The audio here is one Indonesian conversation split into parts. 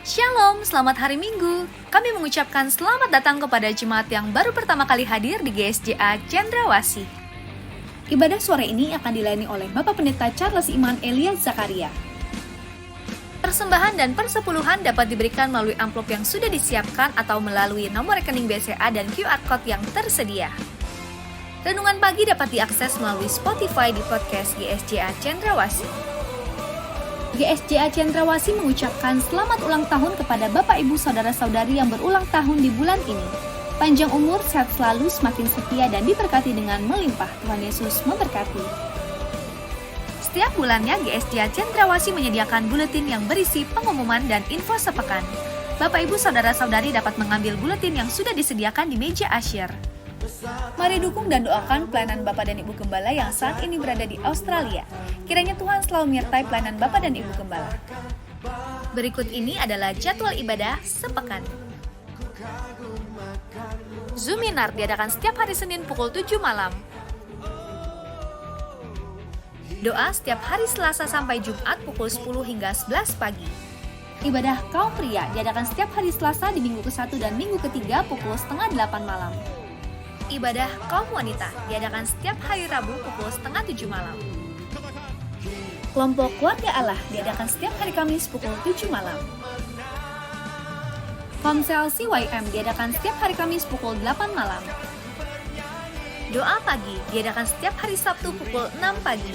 Shalom, selamat hari Minggu. Kami mengucapkan selamat datang kepada jemaat yang baru pertama kali hadir di GSJA Cendrawasih. Ibadah sore ini akan dilayani oleh Bapak Pendeta Charles Iman Elia Zakaria. Persembahan dan persepuluhan dapat diberikan melalui amplop yang sudah disiapkan atau melalui nomor rekening BCA dan QR Code yang tersedia. Renungan pagi dapat diakses melalui Spotify di podcast GSJA Cendrawasih. GSJA Cendrawasih mengucapkan selamat ulang tahun kepada Bapak Ibu Saudara-saudari yang berulang tahun di bulan ini. Panjang umur, sehat selalu, semakin setia dan diberkati dengan melimpah. Tuhan Yesus memberkati. Setiap bulannya GSJA Cendrawasih menyediakan buletin yang berisi pengumuman dan info sepekan. Bapak Ibu Saudara-saudari dapat mengambil buletin yang sudah disediakan di meja asyir. Mari dukung dan doakan pelayanan Bapak dan Ibu Gembala yang saat ini berada di Australia. Kiranya Tuhan selalu menyertai pelayanan Bapak dan Ibu Gembala. Berikut ini adalah jadwal ibadah sepekan. Zoominar diadakan setiap hari Senin pukul 7 malam. Doa setiap hari Selasa sampai Jumat pukul 10 hingga 11 pagi. Ibadah kaum pria diadakan setiap hari Selasa di minggu ke-1 dan minggu ke-3 pukul 7:30 malam. Ibadah kaum wanita diadakan setiap hari Rabu pukul 6:30 malam. Kelompok Keluarga Allah diadakan setiap hari Kamis pukul 7 malam. Komsel CYM diadakan setiap hari Kamis pukul 8 malam. Doa pagi diadakan setiap hari Sabtu pukul 6 pagi.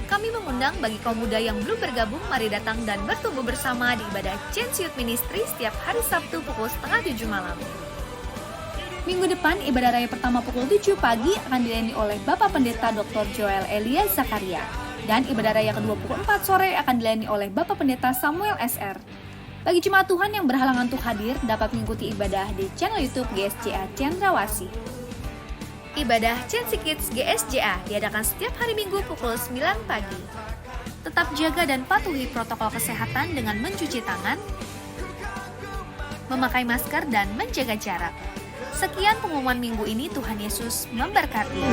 Kami mengundang bagi kaum muda yang belum bergabung, mari datang dan bertumbuh bersama di ibadah Chance Youth Ministry setiap hari Sabtu pukul 6:30 malam. Minggu depan, ibadah raya pertama pukul 7 pagi akan dilayani oleh Bapak Pendeta Dr. Joel Elia Zakaria. Dan ibadah raya kedua pukul 4 sore akan dilayani oleh Bapak Pendeta Samuel SR. Bagi jemaat Tuhan yang berhalangan untuk hadir, dapat mengikuti ibadah di channel YouTube GSJA Cendrawasih. Ibadah Chance Kids GSJA diadakan setiap hari Minggu pukul 9 pagi. Tetap jaga dan patuhi protokol kesehatan dengan mencuci tangan, memakai masker, dan menjaga jarak. Sekian pengumuman minggu ini, Tuhan Yesus memberkati.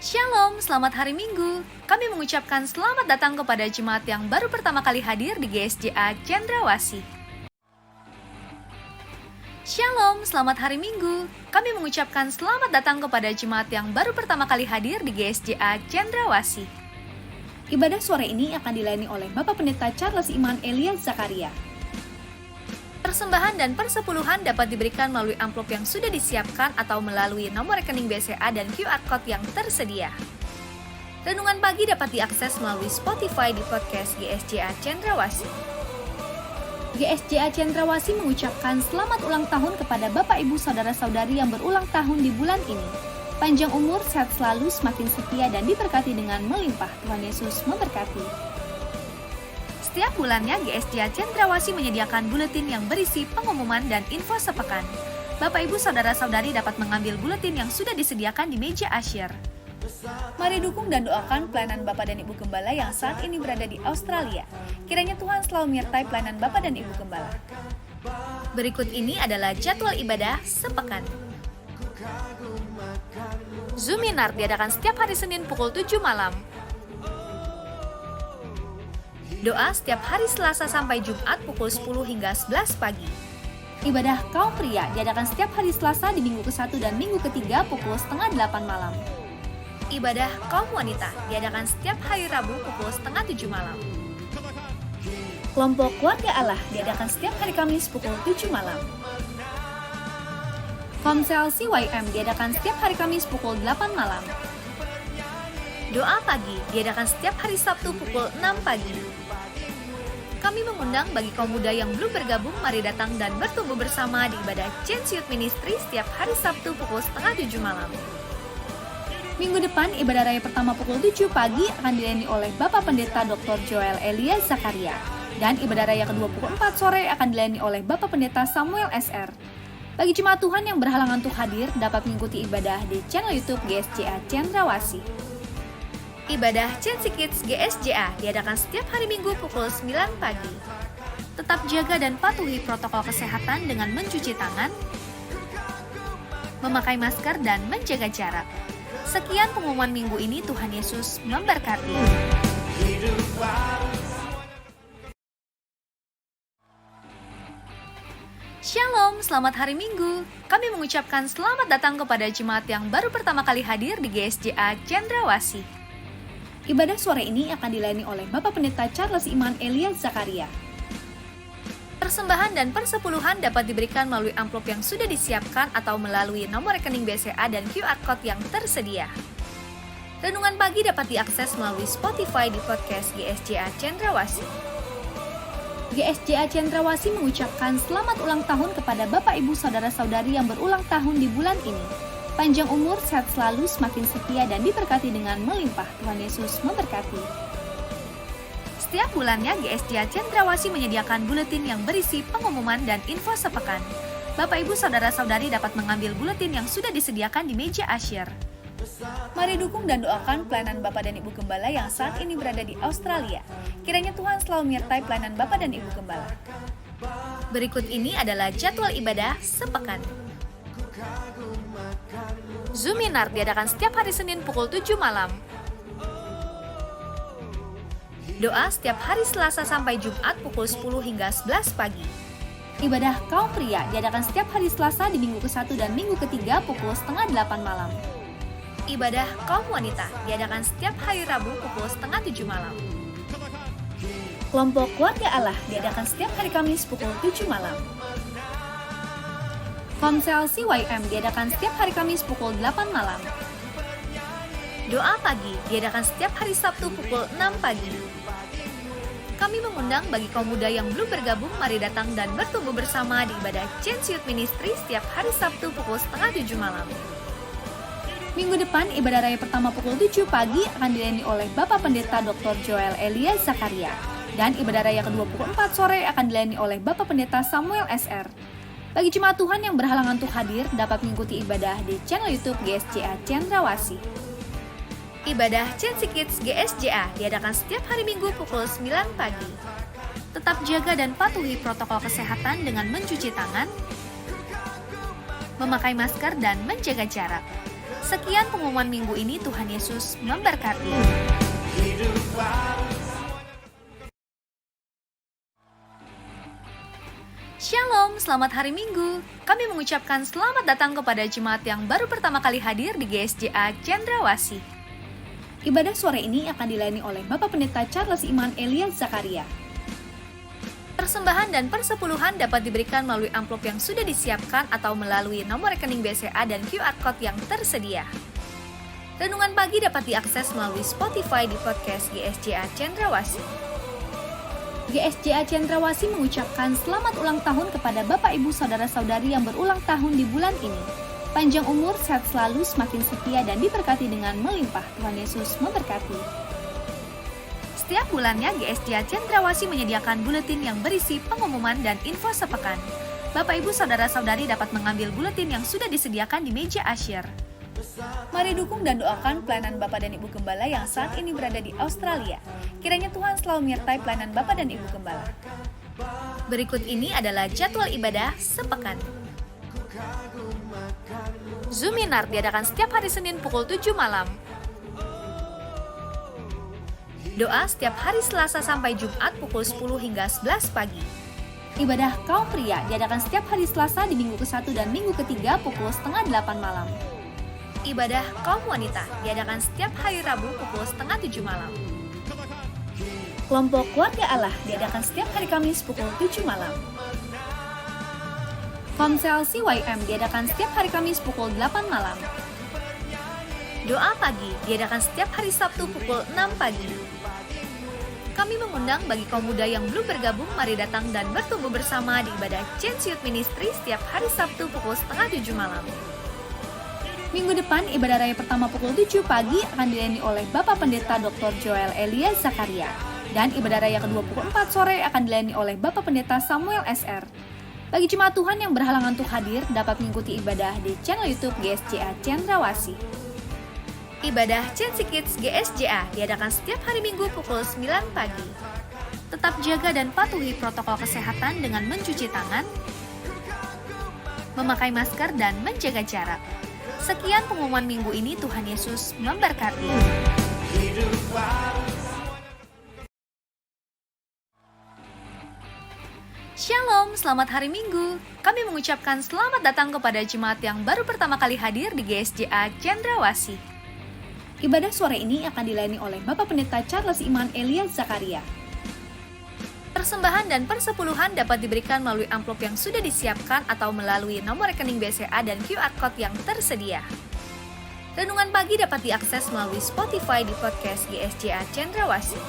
Shalom, selamat hari Minggu. Kami mengucapkan selamat datang kepada jemaat yang baru pertama kali hadir di GSJA Cendrawasih. Shalom, selamat hari Minggu. Kami mengucapkan selamat datang kepada jemaat yang baru pertama kali hadir di GSJA Cendrawasih. Ibadah sore ini akan dilayani oleh Bapak Pendeta Charles Iman Elia Zakaria. Persembahan dan persepuluhan dapat diberikan melalui amplop yang sudah disiapkan atau melalui nomor rekening BCA dan QR Code yang tersedia. Renungan pagi dapat diakses melalui Spotify di podcast GSJA Cendrawasih. GSJA Cendrawasih mengucapkan selamat ulang tahun kepada Bapak Ibu Saudara-saudari yang berulang tahun di bulan ini. Panjang umur, sehat selalu, semakin setia dan diberkati dengan melimpah. Tuhan Yesus memberkati. Setiap bulannya GSJA Cendrawasih menyediakan buletin yang berisi pengumuman dan info sepekan. Bapak Ibu Saudara-saudari dapat mengambil buletin yang sudah disediakan di meja asyir. Mari dukung dan doakan pelayanan Bapak dan Ibu Gembala yang saat ini berada di Australia. Kiranya Tuhan selalu menyertai pelayanan Bapak dan Ibu Gembala. Berikut ini adalah jadwal ibadah sepekan. Zoominar diadakan setiap hari Senin pukul 7 malam. Doa setiap hari Selasa sampai Jumat pukul 10 hingga 11 pagi. Ibadah kaum pria diadakan setiap hari Selasa di minggu ke-1 dan minggu ke-3 pukul 7:30 malam. Ibadah kaum wanita diadakan setiap hari Rabu pukul 6:30 malam. Kelompok Keluarga Allah diadakan setiap hari Kamis pukul 7 malam. Komsel CYM diadakan setiap hari Kamis pukul 8 malam. Doa pagi diadakan setiap hari Sabtu pukul 6 pagi. Kami mengundang bagi kaum muda yang belum bergabung, mari datang dan bertumbuh bersama di ibadah Chance Youth Ministry setiap hari Sabtu pukul 6:30 malam. Minggu depan, ibadah raya pertama pukul 7 pagi akan dilayani oleh Bapak Pendeta Dr. Joel Elia Zakaria. Dan ibadah raya kedua pukul 4 sore akan dilayani oleh Bapak Pendeta Samuel SR. Bagi jemaat Tuhan yang berhalangan untuk hadir, dapat mengikuti ibadah di channel YouTube GSJA Cendrawasih. Ibadah Chancy Kids GSJA diadakan setiap hari Minggu pukul 9 pagi. Tetap jaga dan patuhi protokol kesehatan dengan mencuci tangan, memakai masker, dan menjaga jarak. Sekian pengumuman minggu ini, Tuhan Yesus memberkati. Shalom, selamat hari Minggu. Kami mengucapkan selamat datang kepada jemaat yang baru pertama kali hadir di GSJA Cendrawasih. Ibadah sore ini akan dilayani oleh Bapak Pendeta Charles Iman Elia Zakaria. Persembahan dan persepuluhan dapat diberikan melalui amplop yang sudah disiapkan atau melalui nomor rekening BCA dan QR Code yang tersedia. Renungan pagi dapat diakses melalui Spotify di podcast GSJA Cendrawasih. GSJA Cendrawasih mengucapkan selamat ulang tahun kepada Bapak Ibu Saudara-saudari yang berulang tahun di bulan ini. Panjang umur, sehat selalu, semakin setia dan diberkati dengan melimpah. Tuhan Yesus memberkati. Setiap bulannya, GSJA Cendrawasih menyediakan buletin yang berisi pengumuman dan info sepekan. Bapak Ibu Saudara-saudari dapat mengambil buletin yang sudah disediakan di meja asyir. Mari dukung dan doakan pelayanan Bapak dan Ibu Gembala yang saat ini berada di Australia. Kiranya Tuhan selalu menyertai pelayanan Bapak dan Ibu Gembala. Berikut ini adalah jadwal ibadah sepekan. Zoominar diadakan setiap hari Senin pukul 7 malam. Doa setiap hari Selasa sampai Jumat pukul 10 hingga 11 pagi. Ibadah kaum pria diadakan setiap hari Selasa di minggu ke-1 dan minggu ke-3 pukul 7:30 malam. Ibadah kaum wanita diadakan setiap hari Rabu pukul 6:30 malam. Kelompok Keluarga Allah diadakan setiap hari Kamis pukul 7 malam. Komsel CYM diadakan setiap hari Kamis pukul 8 malam. Doa pagi diadakan setiap hari Sabtu pukul 6 pagi. Kami mengundang bagi kaum muda yang belum bergabung, mari datang dan bertumbuh bersama di ibadah Chancy Youth Ministry setiap hari Sabtu pukul 6:30 malam. Minggu depan, ibadah raya pertama pukul 7 pagi akan dilayani oleh Bapak Pendeta Dr. Joel Elia Zakaria. Dan ibadah raya kedua pukul 4 sore akan dilayani oleh Bapak Pendeta Samuel SR. Bagi jemaat Tuhan yang berhalangan untuk hadir, dapat mengikuti ibadah di channel YouTube GSJA Cendrawasih. Ibadah Chancy Kids GSJA diadakan setiap hari Minggu pukul 9 pagi. Tetap jaga dan patuhi protokol kesehatan dengan mencuci tangan, memakai masker, dan menjaga jarak. Sekian pengumuman minggu ini, Tuhan Yesus memberkati. Shalom, selamat hari Minggu. Kami mengucapkan selamat datang kepada jemaat yang baru pertama kali hadir di GSJA Cendrawasih. Ibadah sore ini akan dilayani oleh Bapak Pendeta Charles Iman Elia Zakaria. Persembahan dan persepuluhan dapat diberikan melalui amplop yang sudah disiapkan atau melalui nomor rekening BCA dan QR Code yang tersedia. Renungan pagi dapat diakses melalui Spotify di podcast GSJA Cendrawasih. GSJA Cendrawasih mengucapkan selamat ulang tahun kepada Bapak Ibu Saudara-saudari yang berulang tahun di bulan ini. Panjang umur, sehat selalu, semakin setia dan diberkati dengan melimpah. Tuhan Yesus memberkati. Setiap bulannya, GSJA Cendrawasih menyediakan buletin yang berisi pengumuman dan info sepekan. Bapak Ibu Saudara-saudari dapat mengambil buletin yang sudah disediakan di meja asyir. Mari dukung dan doakan pelayanan Bapak dan Ibu Gembala yang saat ini berada di Australia. Kiranya Tuhan selalu menyertai pelayanan Bapak dan Ibu Gembala. Berikut ini adalah jadwal ibadah sepekan. Zoominar diadakan setiap hari Senin pukul 7 malam. Doa setiap hari Selasa sampai Jumat pukul 10 hingga 11 pagi. Ibadah kaum pria diadakan setiap hari Selasa di minggu ke-1 dan minggu ke-3 pukul 7:30 malam. Ibadah kaum wanita diadakan setiap hari Rabu pukul 6:30 malam. Kelompok Keluarga Allah diadakan setiap hari Kamis pukul 7 malam. Komsel CYM diadakan setiap hari Kamis pukul 8 malam. Doa pagi diadakan setiap hari Sabtu pukul 6 pagi. Kami mengundang bagi kaum muda yang belum bergabung, mari datang dan bertumbuh bersama di ibadah Chancy Youth Ministry setiap hari Sabtu pukul 6:30 malam. Minggu depan, ibadah raya pertama pukul 7 pagi akan dilayani oleh Bapak Pendeta Dr. Joel Elia Zakaria. Dan ibadah raya kedua pukul 4 sore akan dilayani oleh Bapak Pendeta Samuel SR. Bagi jemaat Tuhan yang berhalangan untuk hadir, dapat mengikuti ibadah di channel YouTube GSJA Cendrawasih. Ibadah Chancy Kids GSJA diadakan setiap hari Minggu pukul 9 pagi. Tetap jaga dan patuhi protokol kesehatan dengan mencuci tangan, memakai masker, dan menjaga jarak. Sekian pengumuman minggu ini, Tuhan Yesus memberkati. Shalom, selamat hari Minggu. Kami mengucapkan selamat datang kepada jemaat yang baru pertama kali hadir di GSJA Cendrawasih. Ibadah sore ini akan dilayani oleh Bapak Pendeta Charles Iman Elia Zakaria. Persembahan dan persepuluhan dapat diberikan melalui amplop yang sudah disiapkan atau melalui nomor rekening BCA dan QR Code yang tersedia. Renungan pagi dapat diakses melalui Spotify di podcast GSJA Cendrawasih.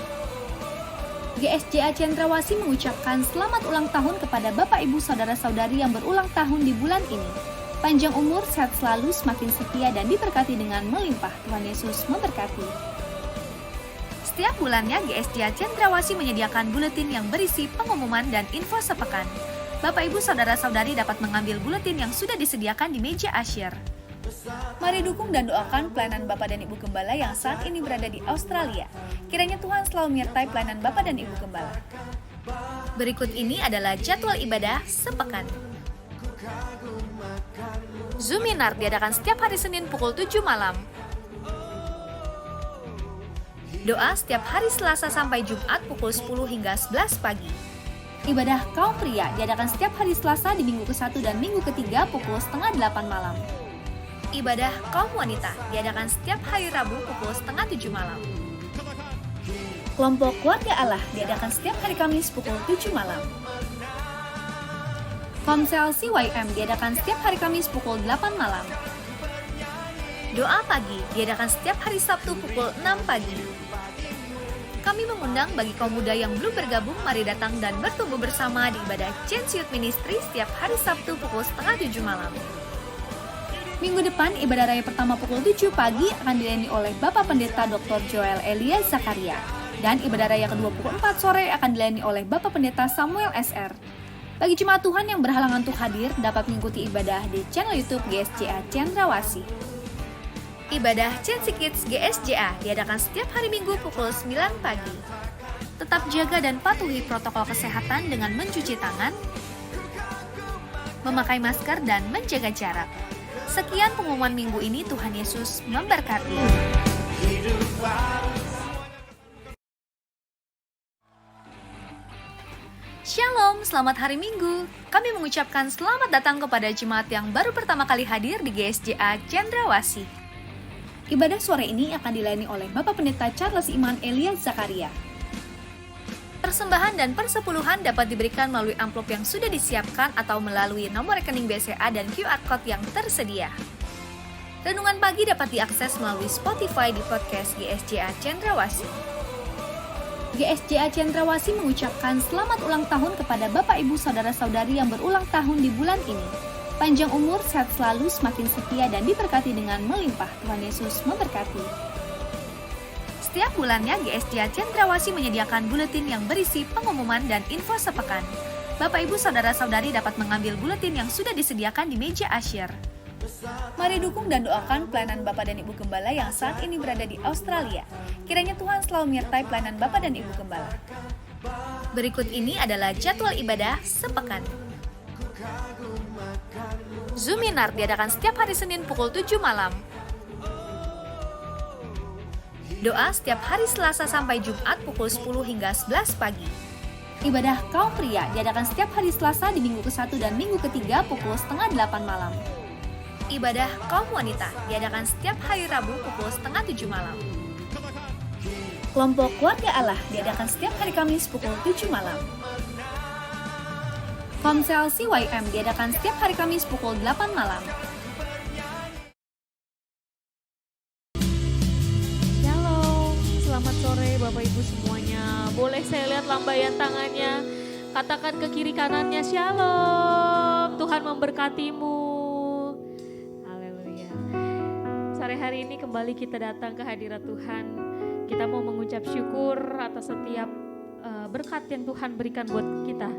GSJA Cendrawasih mengucapkan selamat ulang tahun kepada Bapak Ibu Saudara-saudari yang berulang tahun di bulan ini. Panjang umur, sehat selalu, semakin setia dan diberkati dengan melimpah. Tuhan Yesus memberkati. Setiap bulannya, GSJA Cendrawasih menyediakan buletin yang berisi pengumuman dan info sepekan. Bapak Ibu Saudara-saudari dapat mengambil buletin yang sudah disediakan di meja asyir. Mari dukung dan doakan pelayanan Bapak dan Ibu Gembala yang saat ini berada di Australia. Kiranya Tuhan selalu menyertai pelayanan Bapak dan Ibu Gembala. Berikut ini adalah jadwal ibadah sepekan. Zoominar diadakan setiap hari Senin pukul 7 malam. Doa setiap hari Selasa sampai Jumat pukul 10 hingga 11 pagi. Ibadah kaum pria diadakan setiap hari Selasa di minggu ke-1 dan minggu ke-3 pukul setengah 8 malam. Ibadah kaum wanita diadakan setiap hari Rabu pukul setengah 7 malam. Kelompok Keluarga Allah diadakan setiap hari Kamis pukul 7 malam. Komsel CYM diadakan setiap hari Kamis pukul 8 malam. Doa pagi diadakan setiap hari Sabtu pukul 6 pagi. Kami mengundang bagi kaum muda yang belum bergabung, mari datang dan bertumbuh bersama di ibadah Chancy Youth Ministry setiap hari Sabtu pukul setengah 7 malam. Minggu depan, ibadah raya pertama pukul 7 pagi akan dilayani oleh Bapak Pendeta Dr. Joel Elia Zakaria. Dan ibadah raya kedua pukul 4 sore akan dilayani oleh Bapak Pendeta Samuel SR. Bagi jemaat Tuhan yang berhalangan untuk hadir, dapat mengikuti ibadah di channel YouTube GSJA Cendrawasih. Ibadah Chancy Kids GSJA diadakan setiap hari Minggu pukul 9 pagi. Tetap jaga dan patuhi protokol kesehatan dengan mencuci tangan, memakai masker, dan menjaga jarak. Sekian pengumuman minggu ini, Tuhan Yesus memberkati. Shalom, selamat hari Minggu. Kami mengucapkan selamat datang kepada jemaat yang baru pertama kali hadir di GSJA Cendrawasih. Ibadah sore ini akan dilayani oleh Bapak Pendeta Charles Iman Elia Zakaria. Persembahan dan persepuluhan dapat diberikan melalui amplop yang sudah disiapkan atau melalui nomor rekening BCA dan QR Code yang tersedia. Renungan pagi dapat diakses melalui Spotify di podcast GSJA Cendrawasih. GSJA Cendrawasih mengucapkan selamat ulang tahun kepada Bapak Ibu Saudara-saudari yang berulang tahun di bulan ini. Panjang umur, sehat selalu, semakin setia dan diberkati dengan melimpah. Tuhan Yesus memberkati. Setiap bulannya, GSJA Cendrawasih menyediakan buletin yang berisi pengumuman dan info sepekan. Bapak Ibu Saudara-saudari dapat mengambil buletin yang sudah disediakan di meja asyir. Mari dukung dan doakan pelayanan Bapak dan Ibu Gembala yang saat ini berada di Australia. Kiranya Tuhan selalu menyertai pelayanan Bapak dan Ibu Gembala. Berikut ini adalah jadwal ibadah sepekan. Zoominar diadakan setiap hari Senin pukul 7 malam. Doa setiap hari Selasa sampai Jumat pukul 10 hingga 11 pagi. Ibadah kaum pria diadakan setiap hari Selasa di minggu ke-1 dan minggu ke-3 pukul setengah 8 malam. Ibadah kaum wanita diadakan setiap hari Rabu pukul setengah 7 malam. Kelompok Keluarga Allah diadakan setiap hari Kamis pukul 7 malam. Komsel CYM diadakan setiap hari Kamis pukul 8 malam. Shalom, selamat sore Bapak Ibu semuanya. Boleh saya lihat lambaian tangannya? Katakan ke kiri kanannya, Shalom, Tuhan memberkatimu. Haleluya. Sore hari ini kembali kita datang ke hadirat Tuhan. Kita mau mengucap syukur atas setiap berkat yang Tuhan berikan buat kita.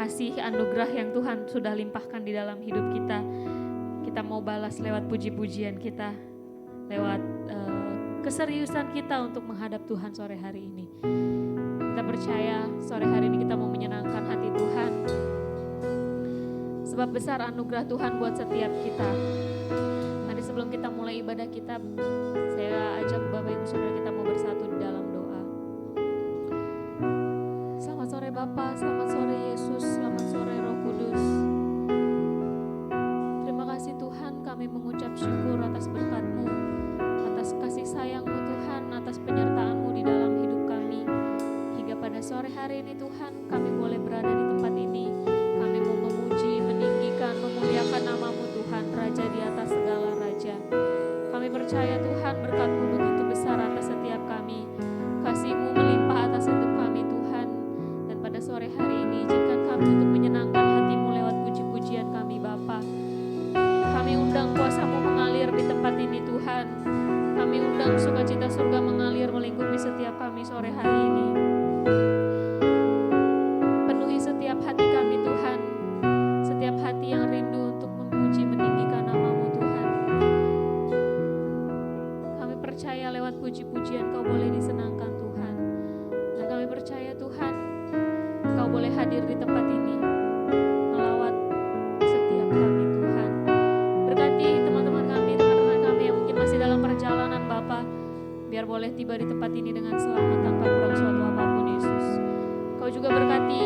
kasih anugerah yang Tuhan sudah limpahkan di dalam hidup kita. Kita mau balas lewat puji-pujian kita, lewat keseriusan kita untuk menghadap Tuhan sore hari ini. Kita percaya sore hari ini kita mau menyenangkan hati Tuhan. Sebab besar anugerah Tuhan buat setiap kita. Mari sebelum kita mulai ibadah kita, saya ajak Bapak Ibu Saudara kita mau bersatu di dalam doa. Selamat sore Bapa, selamat sore Yesus, selamat sore Roh Kudus. Terima kasih Tuhan, kami mengucap syukur atas berkat-Mu, atas kasih sayang-Mu Tuhan, atas penyertaan-Mu di dalam hidup kami. Hingga pada sore hari ini Tuhan, kami boleh berada di tempat ini. Kami mau memuji, meninggikan, memuliakan nama-Mu Tuhan, Raja di atas segala raja. Kami percaya Tuhan berkat-Mu begitu besar atas setiap kami. Kasih-Mu melimpah atas hidup kami Tuhan. Dan pada sore hari ini izinkan kami untuk menyenangkan hati-Mu lewat puji-pujian kami Bapa. Kami undang kuasa-Mu mengalir di tempat ini Tuhan. Kami undang sukacita surga mengalir melingkupi setiap kami sore hari ini. Penuhi setiap hati kami Tuhan. Setiap hati yang rindu untuk memuji meninggikan nama-Mu Tuhan. Kami percaya lewat puji-pujian Kau boleh disenangkan Tuhan. Dan kami percaya Tuhan, Kau boleh hadir di tempat ini, melawat setiap kami Tuhan. Berkati teman-teman kami yang mungkin masih dalam perjalanan Bapa, biar boleh tiba di tempat ini dengan selamat tanpa kurang suatu apapun Yesus. Kau juga berkati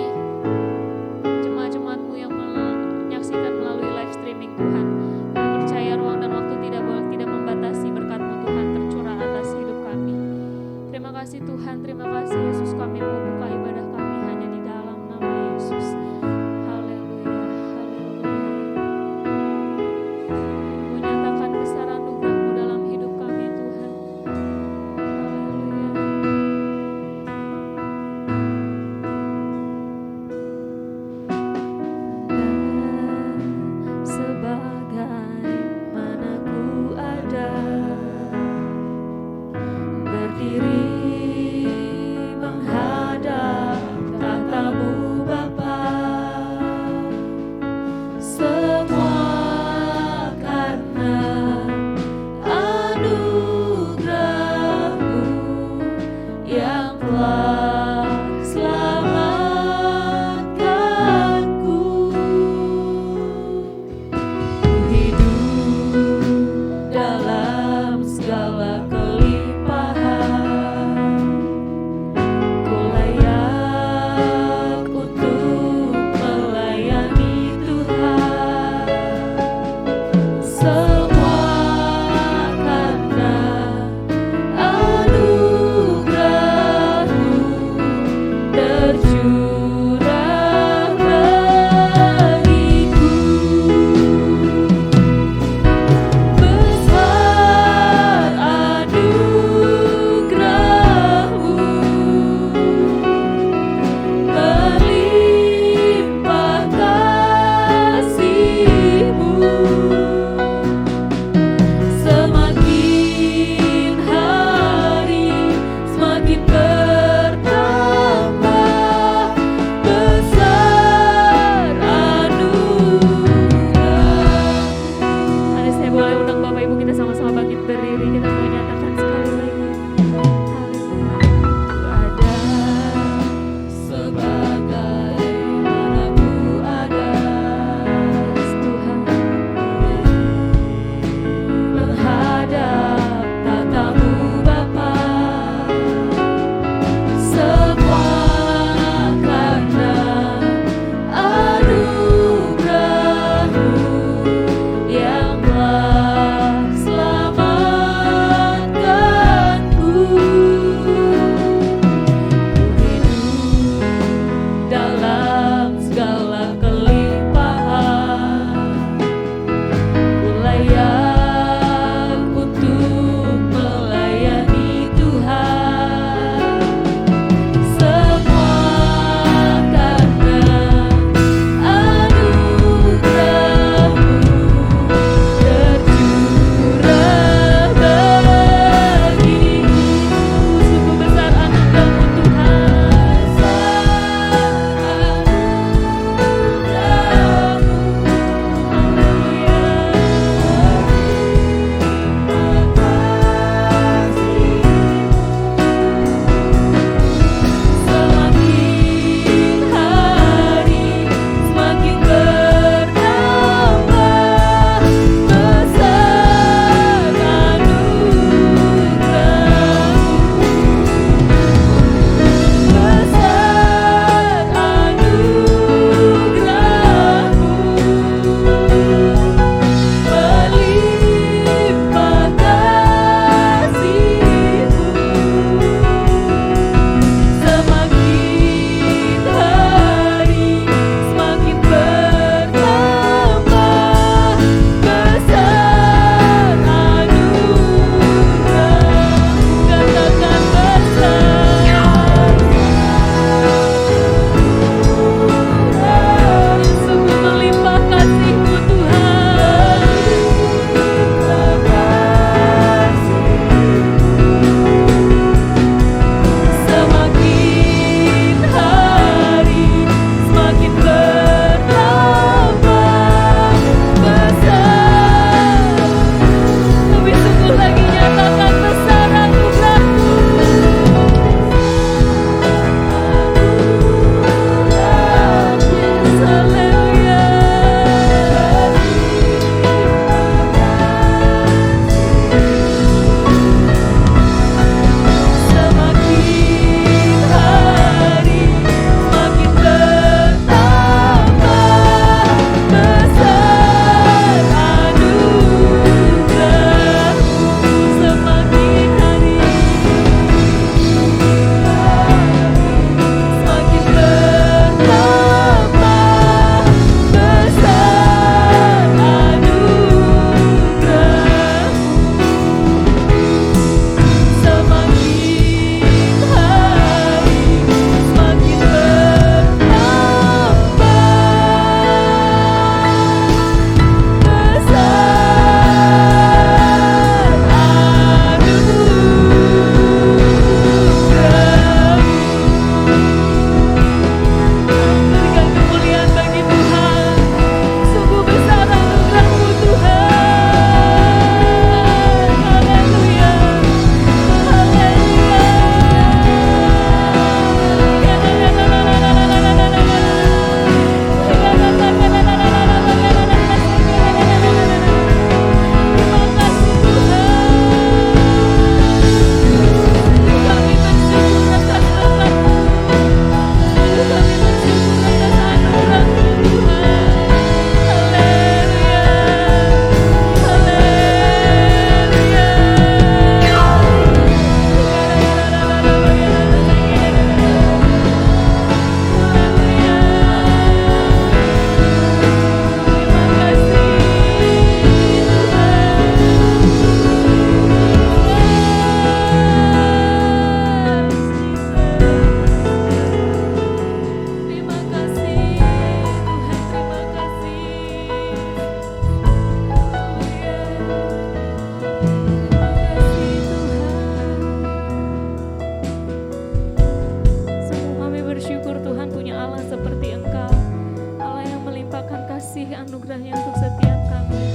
anugerah-Nya untuk setiap kami.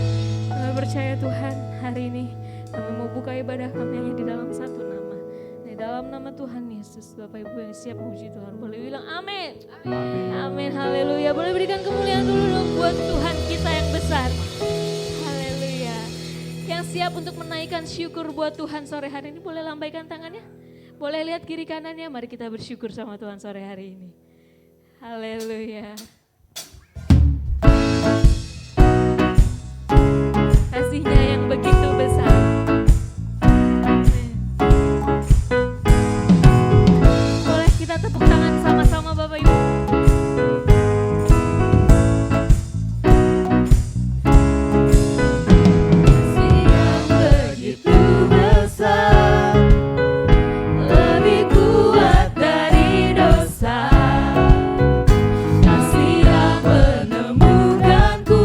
Kami percaya Tuhan, hari ini kami mau buka ibadah kami hanya di dalam satu nama. Di dalam nama Tuhan Yesus. Bapak Ibu yang siap memuji Tuhan, boleh bilang amin. Amin, haleluya. Boleh berikan kemuliaan dulu dong buat Tuhan kita yang besar. Haleluya. Yang siap untuk menaikkan syukur buat Tuhan sore hari ini, boleh lambaikan tangannya. Boleh lihat kiri kanannya, mari kita bersyukur sama Tuhan sore hari ini. Haleluya. Kasih-Nya yang begitu besar. Amin. Boleh kita tepuk tangan sama-sama Bapak Ibu. Kasih yang begitu besar, lebih kuat dari dosa. Kasih yang menemukanku,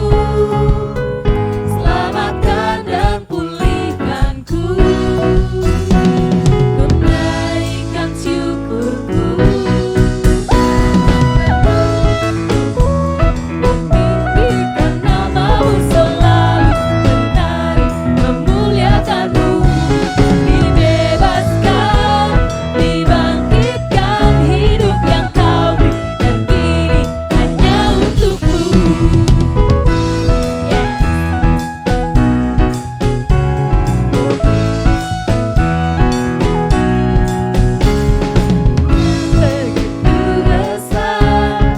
selamatkan dan pulihkanku. Menaikkan syukurku, meninggikan namamu selalu, menari memuliakanmu. Dibebaskan, dibangkitkan, hidup yang kau beri, dan kini hanya untukmu. Begitu besar,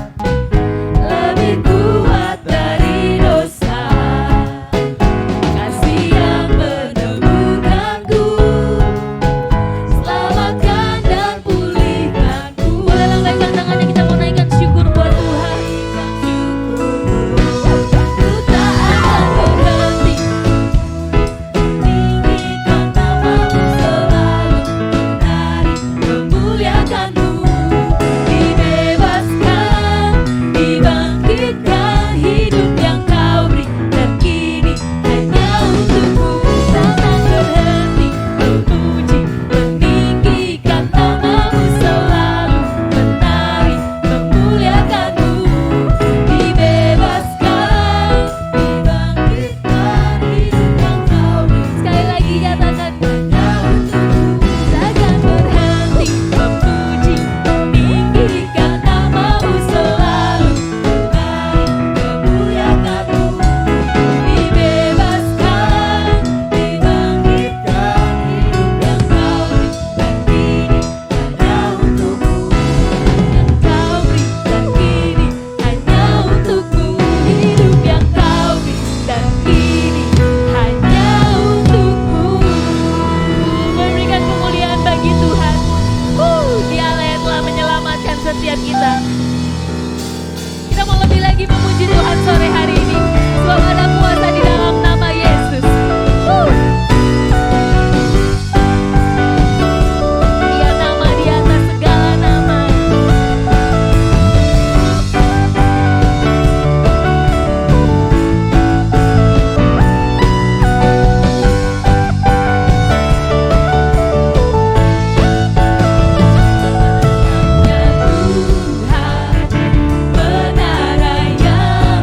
lebih kuat dari dosa. Kasih yang menemukanku, selamatkan dan pulihkanku. Boleh lambaikan tangannya, kita mau naikkan syukur buat Tuhan. Ku tak akan berhenti, meninggikan namamu selalu, menari memuliakanmu. Dibebaskan, dibangkitkan, hidup yang kau beri, dan kini hanya untukmu. Takkan berhenti memuji, meninggikan namamu selalu, menari memuliakanmu. Dibebaskan, dibangkitkan, hidup yang kau beri. Sekali lagi nyatakan, hanya untukmu. Takkan berhenti memuji, meninggikan namamu selalu, menari memuliakanmu. Dibebaskan, dibangkitkan, hidup yang kau beri, dan kini hanya untukmu. Yang kau beri, dan kini hanya untukmu. Hidup yang kau beri, dan kini hanya untukmu. Memberikan kemuliaan bagi Tuhan. Dialah yang telah menyelamatkan setiap kita. Kita mau lebih lagi memuji Tuhan sore hari ini, sebab ada kuasa di dalam nama Yesus. Dia nama di atas segala nama. Tuhan, benar yang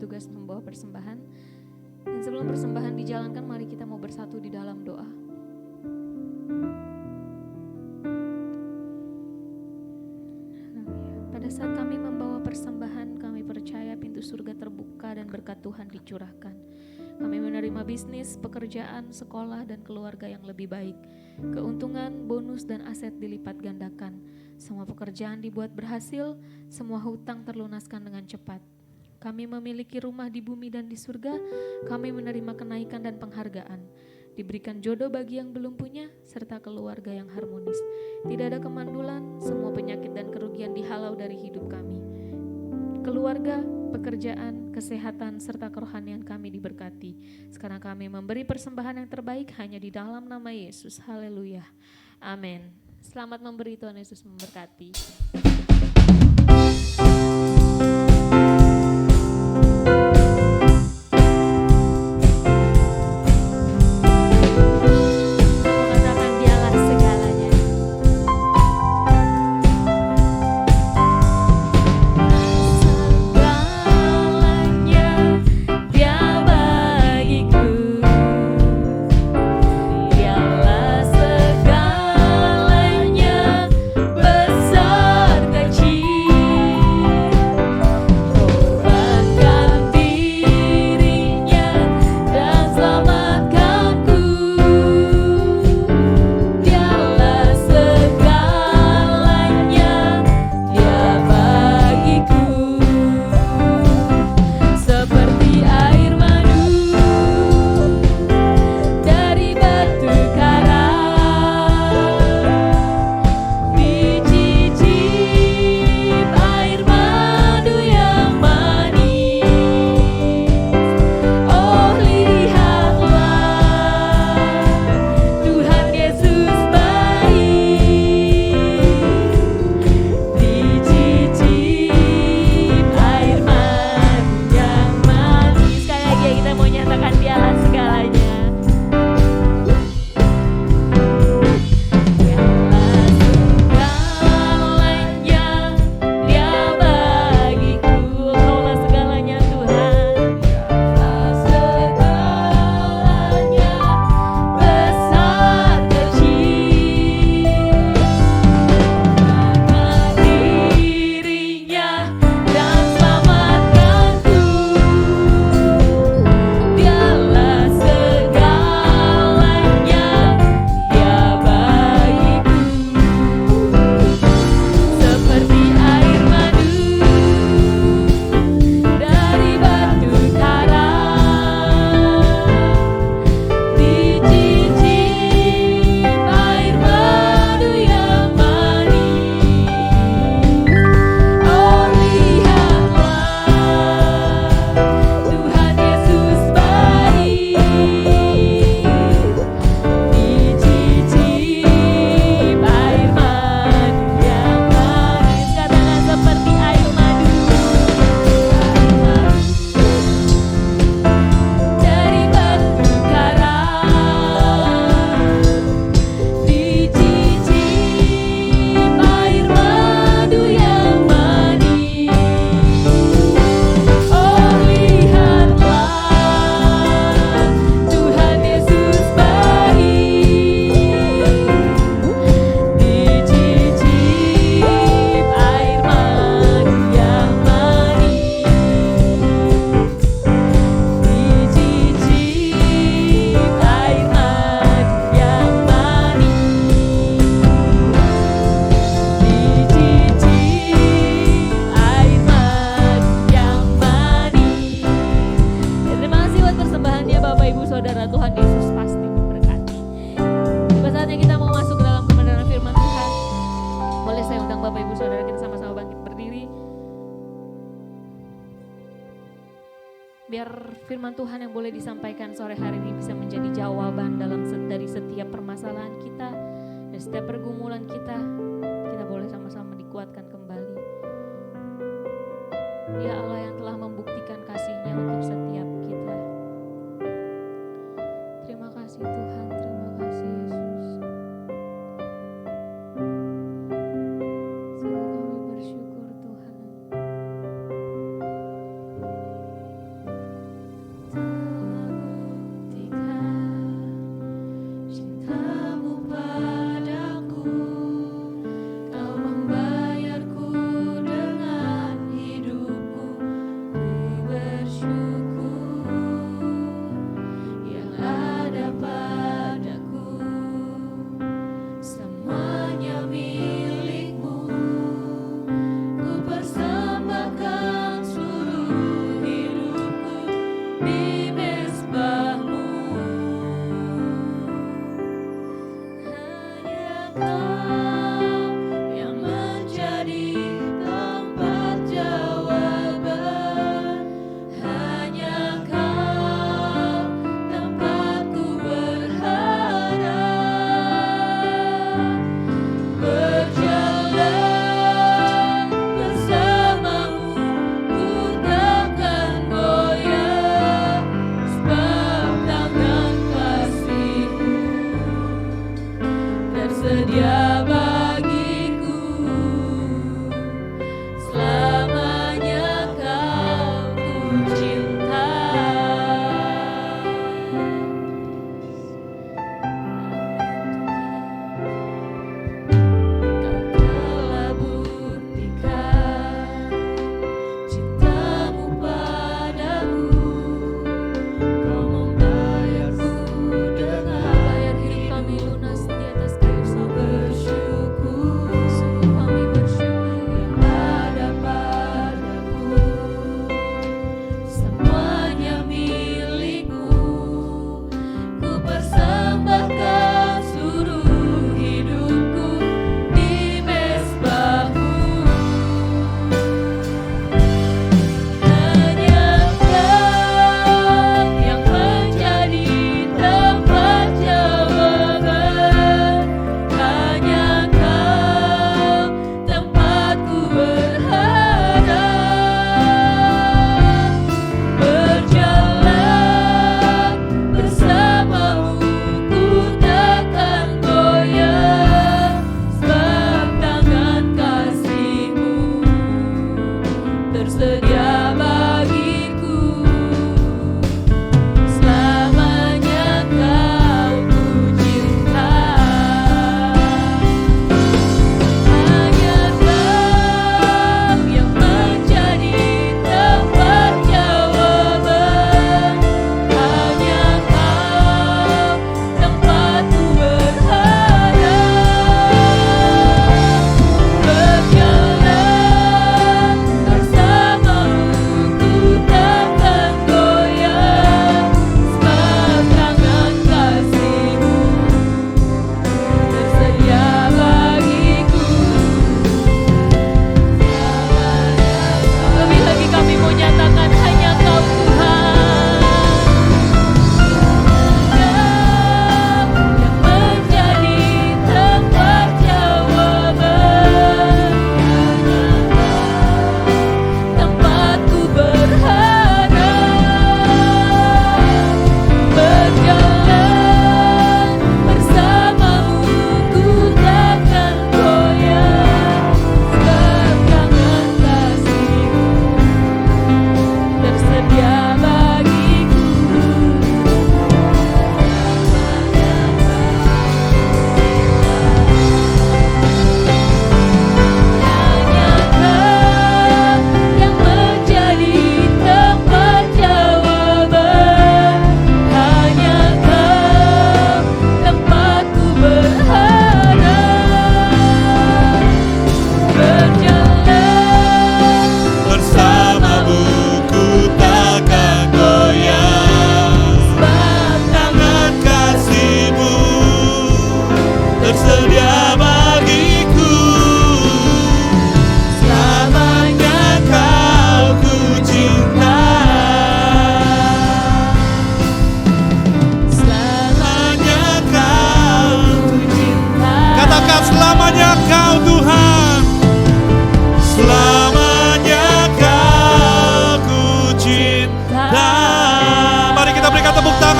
bertugas membawa persembahan. Dan sebelum persembahan dijalankan, mari kita mau bersatu di dalam doa. Pada saat kami membawa persembahan, kami percaya pintu surga terbuka dan berkat Tuhan dicurahkan. Kami menerima bisnis, pekerjaan, sekolah, dan keluarga yang lebih baik. Keuntungan, bonus, dan aset dilipat gandakan. Semua pekerjaan dibuat berhasil, semua hutang terlunaskan dengan cepat. Kami memiliki rumah di bumi dan di surga, kami menerima kenaikan dan penghargaan. Diberikan jodoh bagi yang belum punya, serta keluarga yang harmonis. Tidak ada kemandulan, semua penyakit dan kerugian dihalau dari hidup kami. Keluarga, pekerjaan, kesehatan, serta kerohanian kami diberkati. Sekarang kami memberi persembahan yang terbaik hanya di dalam nama Yesus. Haleluya. Amin. Selamat memberi, Tuhan Yesus memberkati. Mengatakan dialah segalanya. Segalanya dia bagiku. Dialah segalanya besar kecil. Korbankan dirinya dan selamatkanku. Dialah segalanya dia bagiku. Seperti air madu dari batu karang, dicicip air madu yang manis. Oh, lihatlah Tuhan Yesus baik, dicicip air madu yang manis. Sekali lagi ya, kita mau nyatakan dialah segalanya. Dialah segalanya dia bagiku. Kaulah segalanya Tuhan. Dialah segalanya besar kecil. Korbankan dirinya dan selamatkanku. Dialah segalanya dia bagiku. Seperti air madu dari batu karang, dicicip air madu yang manis. Oh, lihatlah Tuhan Yesus baik, dicicip air madu yang manis. Katakan seperti air madu dari batu karang, dicicip air madu yang manis. Oh, lihatlah Tuhan Yesus baik, dicicip air madu yang manis. Dicicip air madu yang manis. Dicicip air madu yang manis. Ya, terima kasih buat persembahannya Bapak Ibu Saudara. Tuhan Yesus pasti memberkati. Tiba saatnya kita mau masuk ke dalam kebenaran firman Tuhan. Boleh saya undang Bapak Ibu Saudara kita sama-sama bangkit berdiri. Biar firman Tuhan yang boleh disampaikan sore hari ini bisa menjadi jawaban dari setiap permasalahan kita, dari setiap pergumulan kita. Kita boleh sama-sama dikuatkan kembali. Dia Allah yang telah membuktikan kasih-Nya untuk setiap kita. Terima kasih Tuhan, terima kasih Yesus. Sungguh kami bersyukur Tuhan.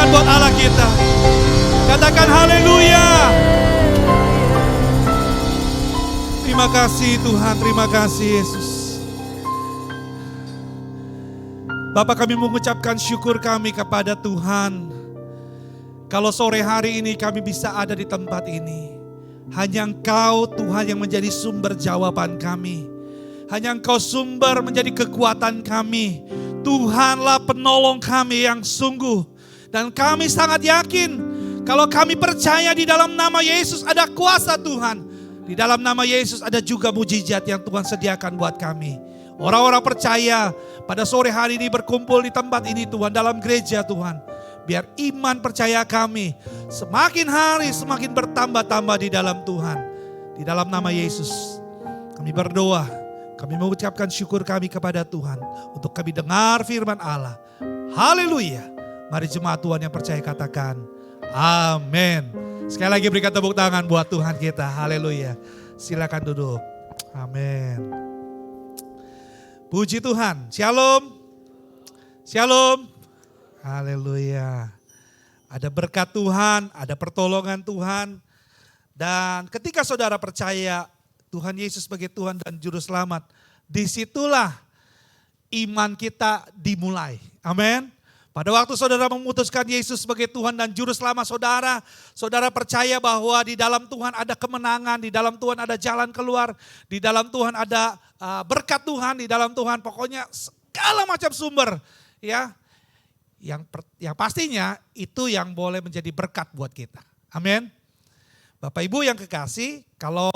buat Allah kita. Katakan haleluya. Terima kasih Tuhan, terima kasih Yesus. Bapak, kami mengucapkan syukur kami kepada Tuhan. Kalau sore hari ini kami bisa ada di tempat ini, hanya Engkau Tuhan yang menjadi sumber jawaban kami. Hanya Engkau sumber menjadi kekuatan kami. Tuhanlah penolong kami yang sungguh. Dan kami sangat yakin kalau kami percaya di dalam nama Yesus ada kuasa Tuhan. Di dalam nama Yesus ada juga mujizat yang Tuhan sediakan buat kami. Orang-orang percaya pada sore hari ini berkumpul di tempat ini Tuhan, dalam gereja Tuhan. Biar iman percaya kami semakin hari semakin bertambah-tambah di dalam Tuhan. Di dalam nama Yesus kami berdoa, kami mengucapkan syukur kami kepada Tuhan untuk kami dengar firman Allah. Haleluya. Mari jemaat Tuhan yang percaya katakan amin. Sekali lagi berikan tepuk tangan buat Tuhan kita. Haleluya. Silakan duduk. Amin. Puji Tuhan. Shalom. Shalom. Haleluya. Ada berkat Tuhan, ada pertolongan Tuhan. Dan ketika saudara percaya Tuhan Yesus sebagai Tuhan dan Juru Selamat, disitulah iman kita dimulai. Amin. Pada waktu saudara memutuskan Yesus sebagai Tuhan dan Juru Selamat saudara, saudara percaya bahwa di dalam Tuhan ada kemenangan, di dalam Tuhan ada jalan keluar, di dalam Tuhan ada berkat Tuhan, di dalam Tuhan pokoknya segala macam sumber ya. Yang pastinya itu yang boleh menjadi berkat buat kita. Amin. Bapak Ibu yang kekasih, kalau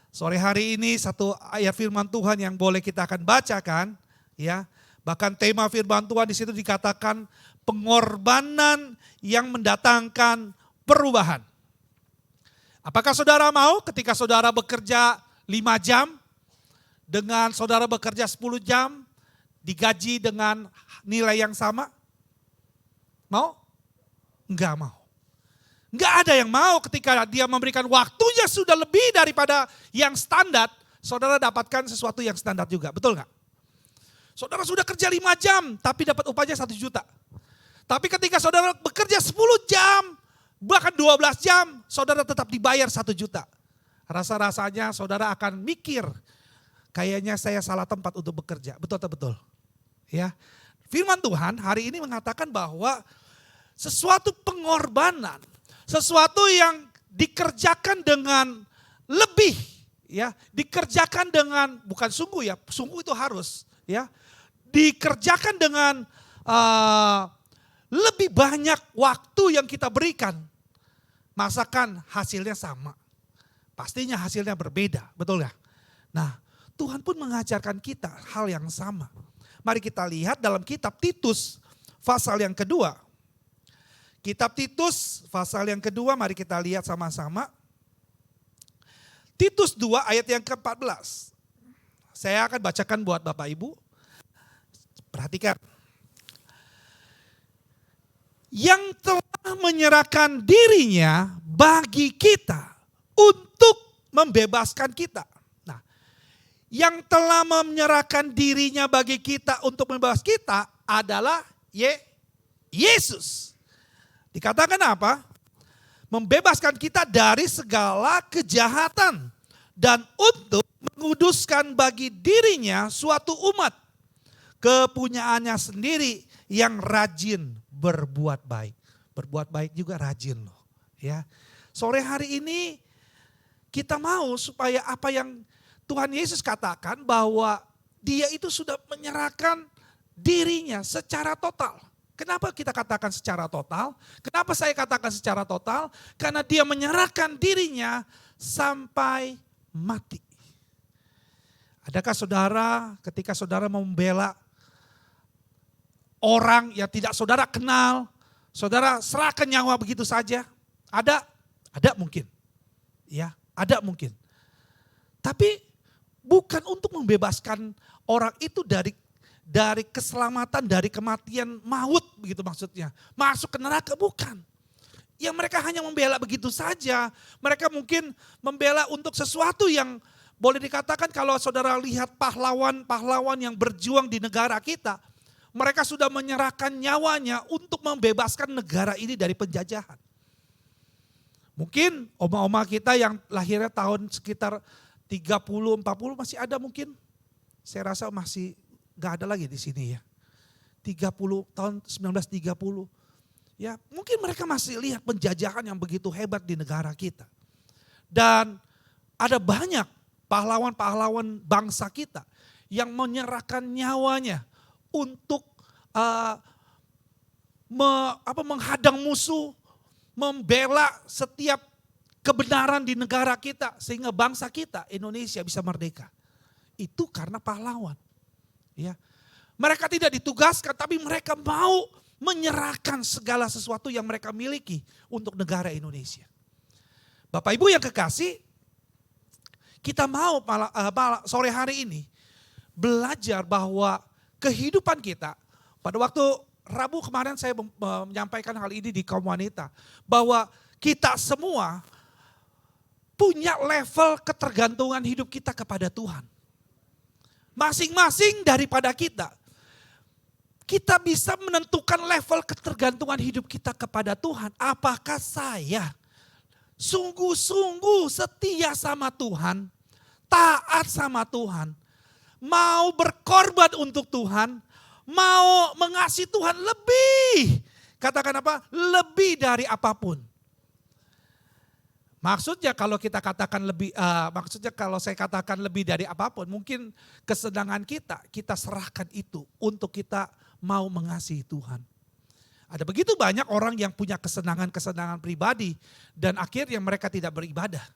sore hari ini satu ayat firman Tuhan yang boleh kita akan bacakan ya. Bahkan tema firman Tuhan di situ dikatakan pengorbanan yang mendatangkan perubahan. Apakah saudara mau ketika saudara bekerja 5 jam dengan saudara bekerja 10 jam digaji dengan nilai yang sama? Mau? Enggak mau. Enggak ada yang mau ketika dia memberikan waktunya sudah lebih daripada yang standar, saudara dapatkan sesuatu yang standar juga, betul enggak? Saudara sudah kerja 5 jam tapi dapat upahnya 1 juta. Tapi ketika saudara bekerja 10 jam, bahkan 12 jam, saudara tetap dibayar 1 juta. Rasa-rasanya saudara akan mikir, kayaknya saya salah tempat untuk bekerja, betul atau betul? Ya. Firman Tuhan hari ini mengatakan bahwa sesuatu pengorbanan, sesuatu yang dikerjakan dengan lebih, ya, dikerjakan dengan bukan sungguh ya, sungguh itu harus, ya, dikerjakan dengan lebih banyak waktu yang kita berikan, masakan hasilnya sama, pastinya hasilnya berbeda, betul ya? Nah, Tuhan pun mengajarkan kita hal yang sama. Mari kita lihat dalam kitab Titus pasal yang kedua. Kitab Titus pasal yang kedua, mari kita lihat sama-sama. Titus 2 ayat yang ke-14. Saya akan bacakan buat Bapak Ibu. Perhatikan. Yang telah menyerahkan dirinya bagi kita untuk membebaskan kita. Yang telah menyerahkan dirinya bagi kita untuk membebas kita adalah Yesus. Dikatakan apa? Membebaskan kita dari segala kejahatan dan untuk menguduskan bagi dirinya suatu umat kepunyaannya sendiri yang rajin berbuat baik. Berbuat baik juga rajin loh, ya. Sore hari ini kita mau supaya apa yang Tuhan Yesus katakan bahwa dia itu sudah menyerahkan dirinya secara total. Kenapa kita katakan secara total? Kenapa saya katakan secara total? Karena dia menyerahkan dirinya sampai mati. Adakah saudara ketika saudara membela orang yang tidak saudara kenal, saudara serahkan nyawa begitu saja? Ada mungkin. Ya, ada mungkin. Tapi bukan untuk membebaskan orang itu dari keselamatan, dari kematian maut begitu maksudnya. Masuk ke neraka bukan. Yang mereka hanya membela begitu saja. Mereka mungkin membela untuk sesuatu yang boleh dikatakan kalau saudara lihat pahlawan-pahlawan yang berjuang di negara kita. Mereka sudah menyerahkan nyawanya untuk membebaskan negara ini dari penjajahan. Mungkin oma-oma kita yang lahirnya tahun sekitar 30-40 masih ada mungkin. Saya rasa masih gak ada lagi di sini ya. 30 tahun 1930. Ya, mungkin mereka masih lihat penjajahan yang begitu hebat di negara kita. Dan ada banyak pahlawan-pahlawan bangsa kita yang menyerahkan nyawanya untuk menghadang musuh, membela setiap kebenaran di negara kita sehingga bangsa kita Indonesia bisa merdeka. Itu karena pahlawan. Ya. Mereka tidak ditugaskan tapi mereka mau menyerahkan segala sesuatu yang mereka miliki untuk negara Indonesia. Bapak Ibu yang kekasih, kita mau sore hari ini belajar bahwa kehidupan kita, pada waktu Rabu kemarin saya menyampaikan hal ini di kaum wanita, bahwa kita semua punya level ketergantungan hidup kita kepada Tuhan. Masing-masing daripada kita bisa menentukan level ketergantungan hidup kita kepada Tuhan. Apakah saya sungguh-sungguh setia sama Tuhan, taat sama Tuhan, mau berkorban untuk Tuhan, mau mengasihi Tuhan lebih. Katakan apa? Lebih dari apapun. Maksudnya kalau kita katakan lebih, kalau saya katakan lebih dari apapun, mungkin kesenangan kita serahkan itu untuk kita mau mengasihi Tuhan. Ada begitu banyak orang yang punya kesenangan-kesenangan pribadi dan akhirnya mereka tidak beribadah.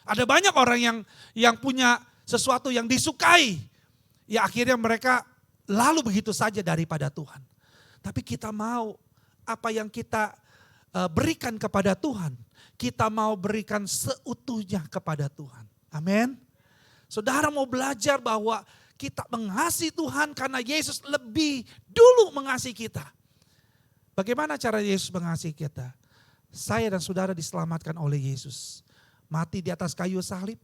Ada banyak orang yang punya sesuatu yang disukai, ya akhirnya mereka lalu begitu saja daripada Tuhan. Tapi kita mau apa yang kita berikan kepada Tuhan, kita mau berikan seutuhnya kepada Tuhan. Amin. Saudara mau belajar bahwa kita mengasihi Tuhan karena Yesus lebih dulu mengasihi kita. Bagaimana cara Yesus mengasihi kita? Saya dan saudara diselamatkan oleh Yesus. Mati di atas kayu salib,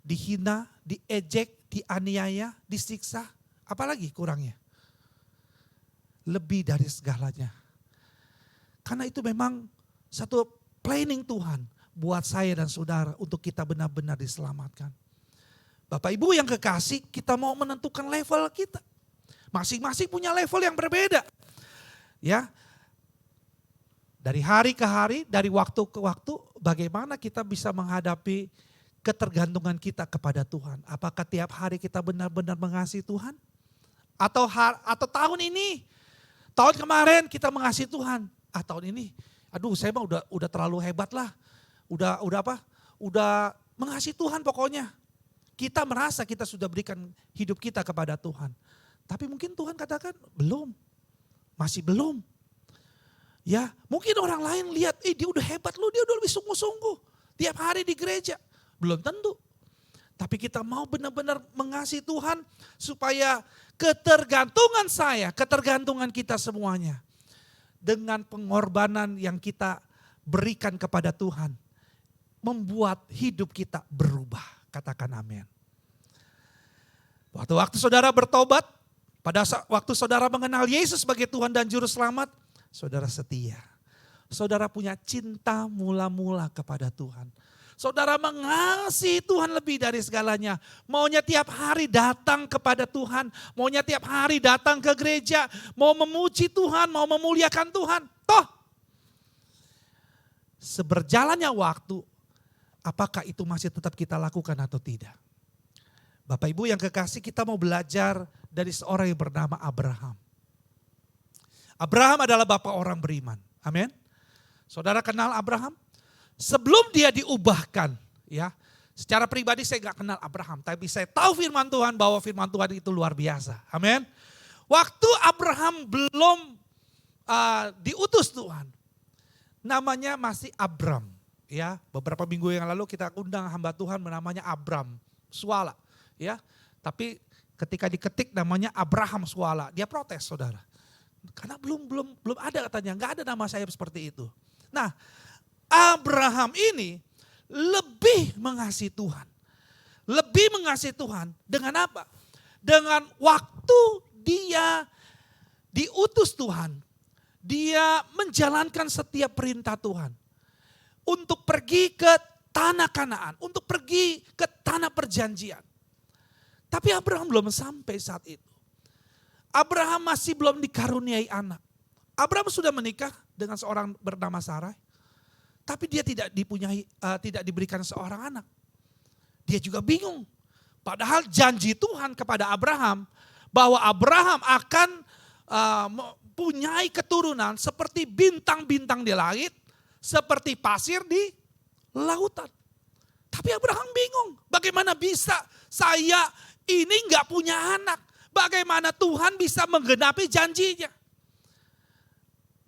dihina, diejek, dianiaya, disiksa. Apalagi kurangnya? Lebih dari segalanya. Karena itu memang satu planning Tuhan buat saya dan saudara untuk kita benar-benar diselamatkan. Bapak Ibu yang kekasih, kita mau menentukan level kita. Masing-masing punya level yang berbeda. Ya, dari hari ke hari, dari waktu ke waktu, bagaimana kita bisa menghadapi ketergantungan kita kepada Tuhan. Apakah tiap hari kita benar-benar mengasihi Tuhan? Atau tahun ini, tahun kemarin kita mengasihi Tuhan. Tahun ini, aduh saya mah udah terlalu hebat lah. Udah mengasihi Tuhan pokoknya. Kita merasa kita sudah berikan hidup kita kepada Tuhan. Tapi mungkin Tuhan katakan belum. Masih belum. Ya, mungkin orang lain lihat, dia udah hebat loh, dia udah lebih sungguh-sungguh. Tiap hari di gereja. Belum tentu. Tapi kita mau benar-benar mengasihi Tuhan supaya ketergantungan kita semuanya. Dengan pengorbanan yang kita berikan kepada Tuhan. Membuat hidup kita berubah. Katakan amin. Waktu saudara bertobat, pada waktu saudara mengenal Yesus sebagai Tuhan dan Juru Selamat, saudara setia. Saudara punya cinta mula-mula kepada Tuhan. Saudara mengasihi Tuhan lebih dari segalanya. Maunya tiap hari datang kepada Tuhan. Maunya tiap hari datang ke gereja. Mau memuji Tuhan, mau memuliakan Tuhan. Toh, seberjalannya waktu, apakah itu masih tetap kita lakukan atau tidak? Bapak Ibu yang kekasih, kita mau belajar dari seorang yang bernama Abraham. Abraham adalah bapak orang beriman. Amin. Saudara kenal Abraham? Sebelum dia diubahkan, ya. Secara pribadi saya gak kenal Abraham, tapi saya tahu firman Tuhan bahwa firman Tuhan itu luar biasa. Amin. Waktu Abraham belum diutus Tuhan, namanya masih Abram. Ya, beberapa minggu yang lalu kita undang hamba Tuhan namanya Abram Swala. Ya, tapi ketika diketik namanya Abraham Swala, dia protes saudara. Karena belum ada katanya, nggak ada nama saya seperti itu. Nah, Abraham ini lebih mengasihi Tuhan. Lebih mengasihi Tuhan dengan apa? Dengan waktu dia diutus Tuhan, dia menjalankan setiap perintah Tuhan untuk pergi ke tanah Kanaan, untuk pergi ke tanah perjanjian. Tapi Abraham belum sampai saat itu. Abraham masih belum dikaruniai anak. Abraham sudah menikah dengan seorang bernama Sarai, tapi dia tidak diberikan seorang anak. Dia juga bingung. Padahal janji Tuhan kepada Abraham bahwa Abraham akan mempunyai keturunan seperti bintang-bintang di langit, seperti pasir di lautan. Tapi Abraham bingung, bagaimana bisa saya ini nggak punya anak? Bagaimana Tuhan bisa menggenapi janjinya?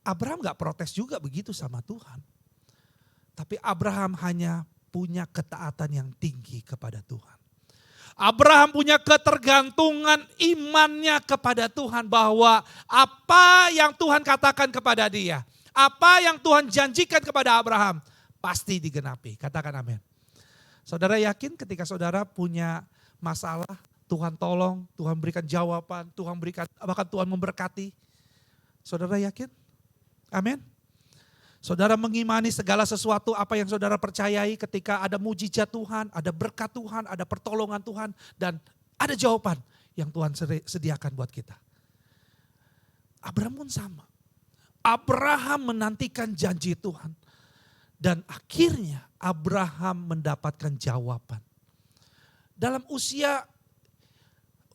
Abraham nggak protes juga begitu sama Tuhan. Tapi Abraham hanya punya ketaatan yang tinggi kepada Tuhan. Abraham punya ketergantungan imannya kepada Tuhan bahwa apa yang Tuhan katakan kepada dia, apa yang Tuhan janjikan kepada Abraham pasti digenapi. Katakan amin. Saudara yakin ketika saudara punya masalah, Tuhan tolong, Tuhan berikan jawaban, Tuhan berikan, bahkan Tuhan memberkati. Saudara yakin? Amin. Saudara mengimani segala sesuatu apa yang saudara percayai ketika ada mujizat Tuhan, ada berkat Tuhan, ada pertolongan Tuhan, dan ada jawaban yang Tuhan sediakan buat kita. Abraham pun sama. Abraham menantikan janji Tuhan. Dan akhirnya Abraham mendapatkan jawaban. Dalam usia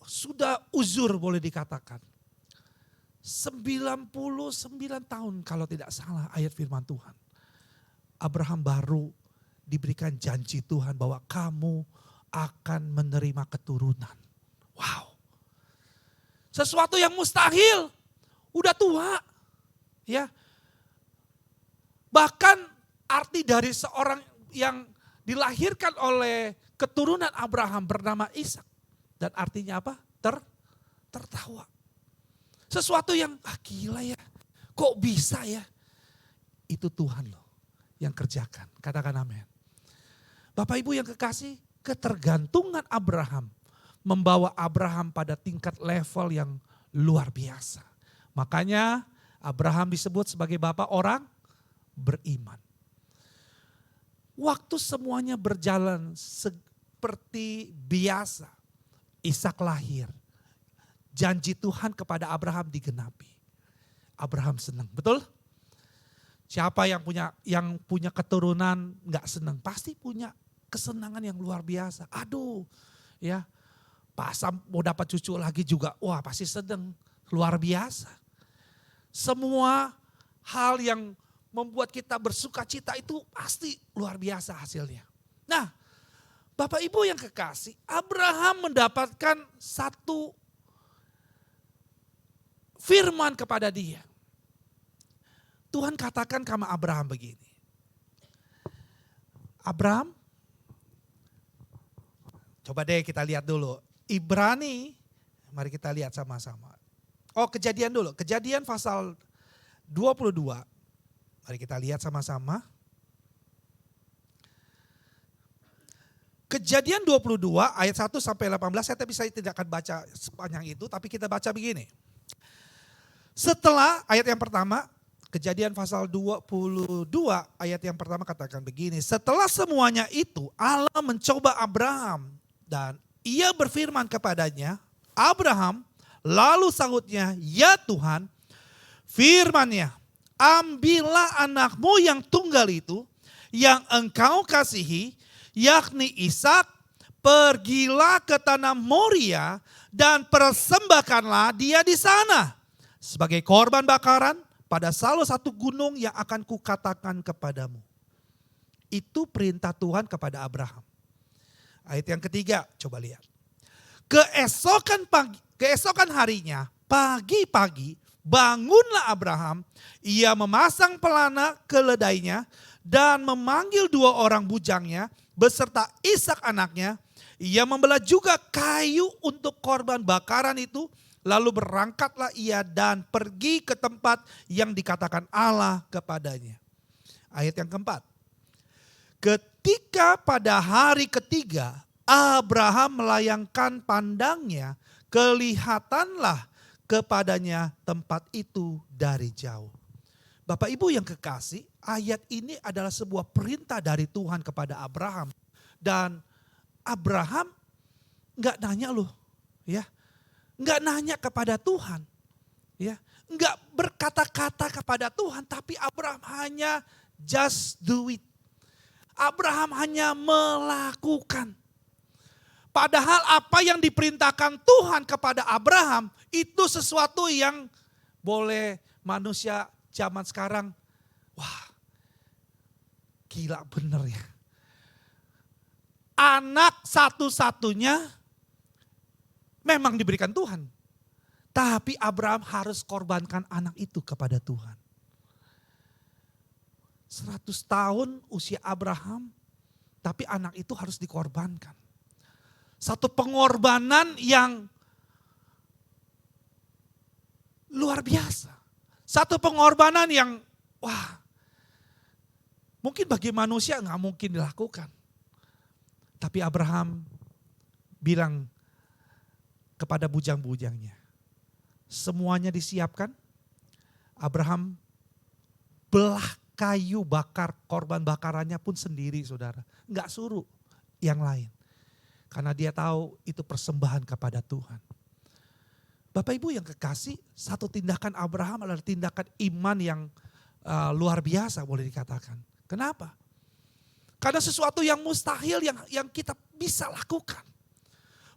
sudah uzur boleh dikatakan. 99 tahun kalau tidak salah ayat firman Tuhan. Abraham baru diberikan janji Tuhan bahwa kamu akan menerima keturunan. Wow. Sesuatu yang mustahil. Udah tua. Ya. Bahkan arti dari seorang yang dilahirkan oleh keturunan Abraham bernama Ishak. Dan artinya apa? Tertawa. Sesuatu yang gila ya, kok bisa ya? Itu Tuhan loh yang kerjakan, katakan amin. Bapak Ibu yang kekasih, ketergantungan Abraham membawa Abraham pada tingkat level yang luar biasa. Makanya Abraham disebut sebagai bapak orang beriman. Waktu semuanya berjalan seperti biasa, Ishak lahir. Janji Tuhan kepada Abraham digenapi. Abraham senang, betul? Siapa yang punya keturunan nggak senang? Pasti punya kesenangan yang luar biasa. Aduh, ya, pas mau dapat cucu lagi juga, wah pasti senang, luar biasa. Semua hal yang membuat kita bersuka cita itu pasti luar biasa hasilnya. Nah, Bapak Ibu yang kekasih, Abraham mendapatkan satu firman kepada dia. Tuhan katakan sama Abraham begini. Abraham, coba deh kita lihat dulu. Ibrani, mari kita lihat sama-sama. Oh, Kejadian dulu. Kejadian pasal 22. Mari kita lihat sama-sama. Kejadian 22 ayat 1 sampai 18, saya tidak akan baca sepanjang itu, tapi kita baca begini. Setelah ayat yang pertama, Kejadian pasal 22 ayat yang pertama katakan begini. Setelah semuanya itu Allah mencoba Abraham dan ia berfirman kepadanya, Abraham, lalu sahutnya, ya Tuhan, firman-Nya, ambillah anakmu yang tunggal itu, yang engkau kasihi, yakni Ishak, pergilah ke tanah Moria dan persembahkanlah dia di sana sebagai korban bakaran pada salah satu gunung yang akan kukatakan kepadamu. Itu perintah Tuhan kepada Abraham. Ayat yang ketiga, coba lihat. Keesokan harinya, pagi-pagi, bangunlah Abraham, ia memasang pelana keledainya dan memanggil 2 orang bujangnya beserta Ishak anaknya. Ia membelah juga kayu untuk korban bakaran itu. Lalu berangkatlah ia dan pergi ke tempat yang dikatakan Allah kepadanya. Ayat yang keempat. Ketika pada hari ketiga Abraham melayangkan pandangnya, kelihatanlah kepadanya tempat itu dari jauh. Bapak Ibu yang kekasih, ayat ini adalah sebuah perintah dari Tuhan kepada Abraham. Dan Abraham nggak nanya loh, ya, nggak nanya kepada Tuhan, ya, nggak berkata-kata kepada Tuhan, tapi Abraham hanya just do it. Abraham hanya melakukan. Padahal apa yang diperintahkan Tuhan kepada Abraham itu sesuatu yang boleh manusia zaman sekarang, wah gila bener ya. Anak satu-satunya memang diberikan Tuhan. Tapi Abraham harus korbankan anak itu kepada Tuhan. 100 tahun usia Abraham, tapi anak itu harus dikorbankan. Satu pengorbanan yang luar biasa. Satu pengorbanan yang wah, mungkin bagi manusia nggak mungkin dilakukan. Tapi Abraham bilang kepada bujang-bujangnya, semuanya disiapkan. Abraham belah kayu bakar, korban bakarannya pun sendiri saudara. Nggak suruh yang lain. Karena dia tahu itu persembahan kepada Tuhan. Bapak Ibu yang kekasih, satu tindakan Abraham adalah tindakan iman yang luar biasa boleh dikatakan. Kenapa? Karena sesuatu yang mustahil yang kita bisa lakukan.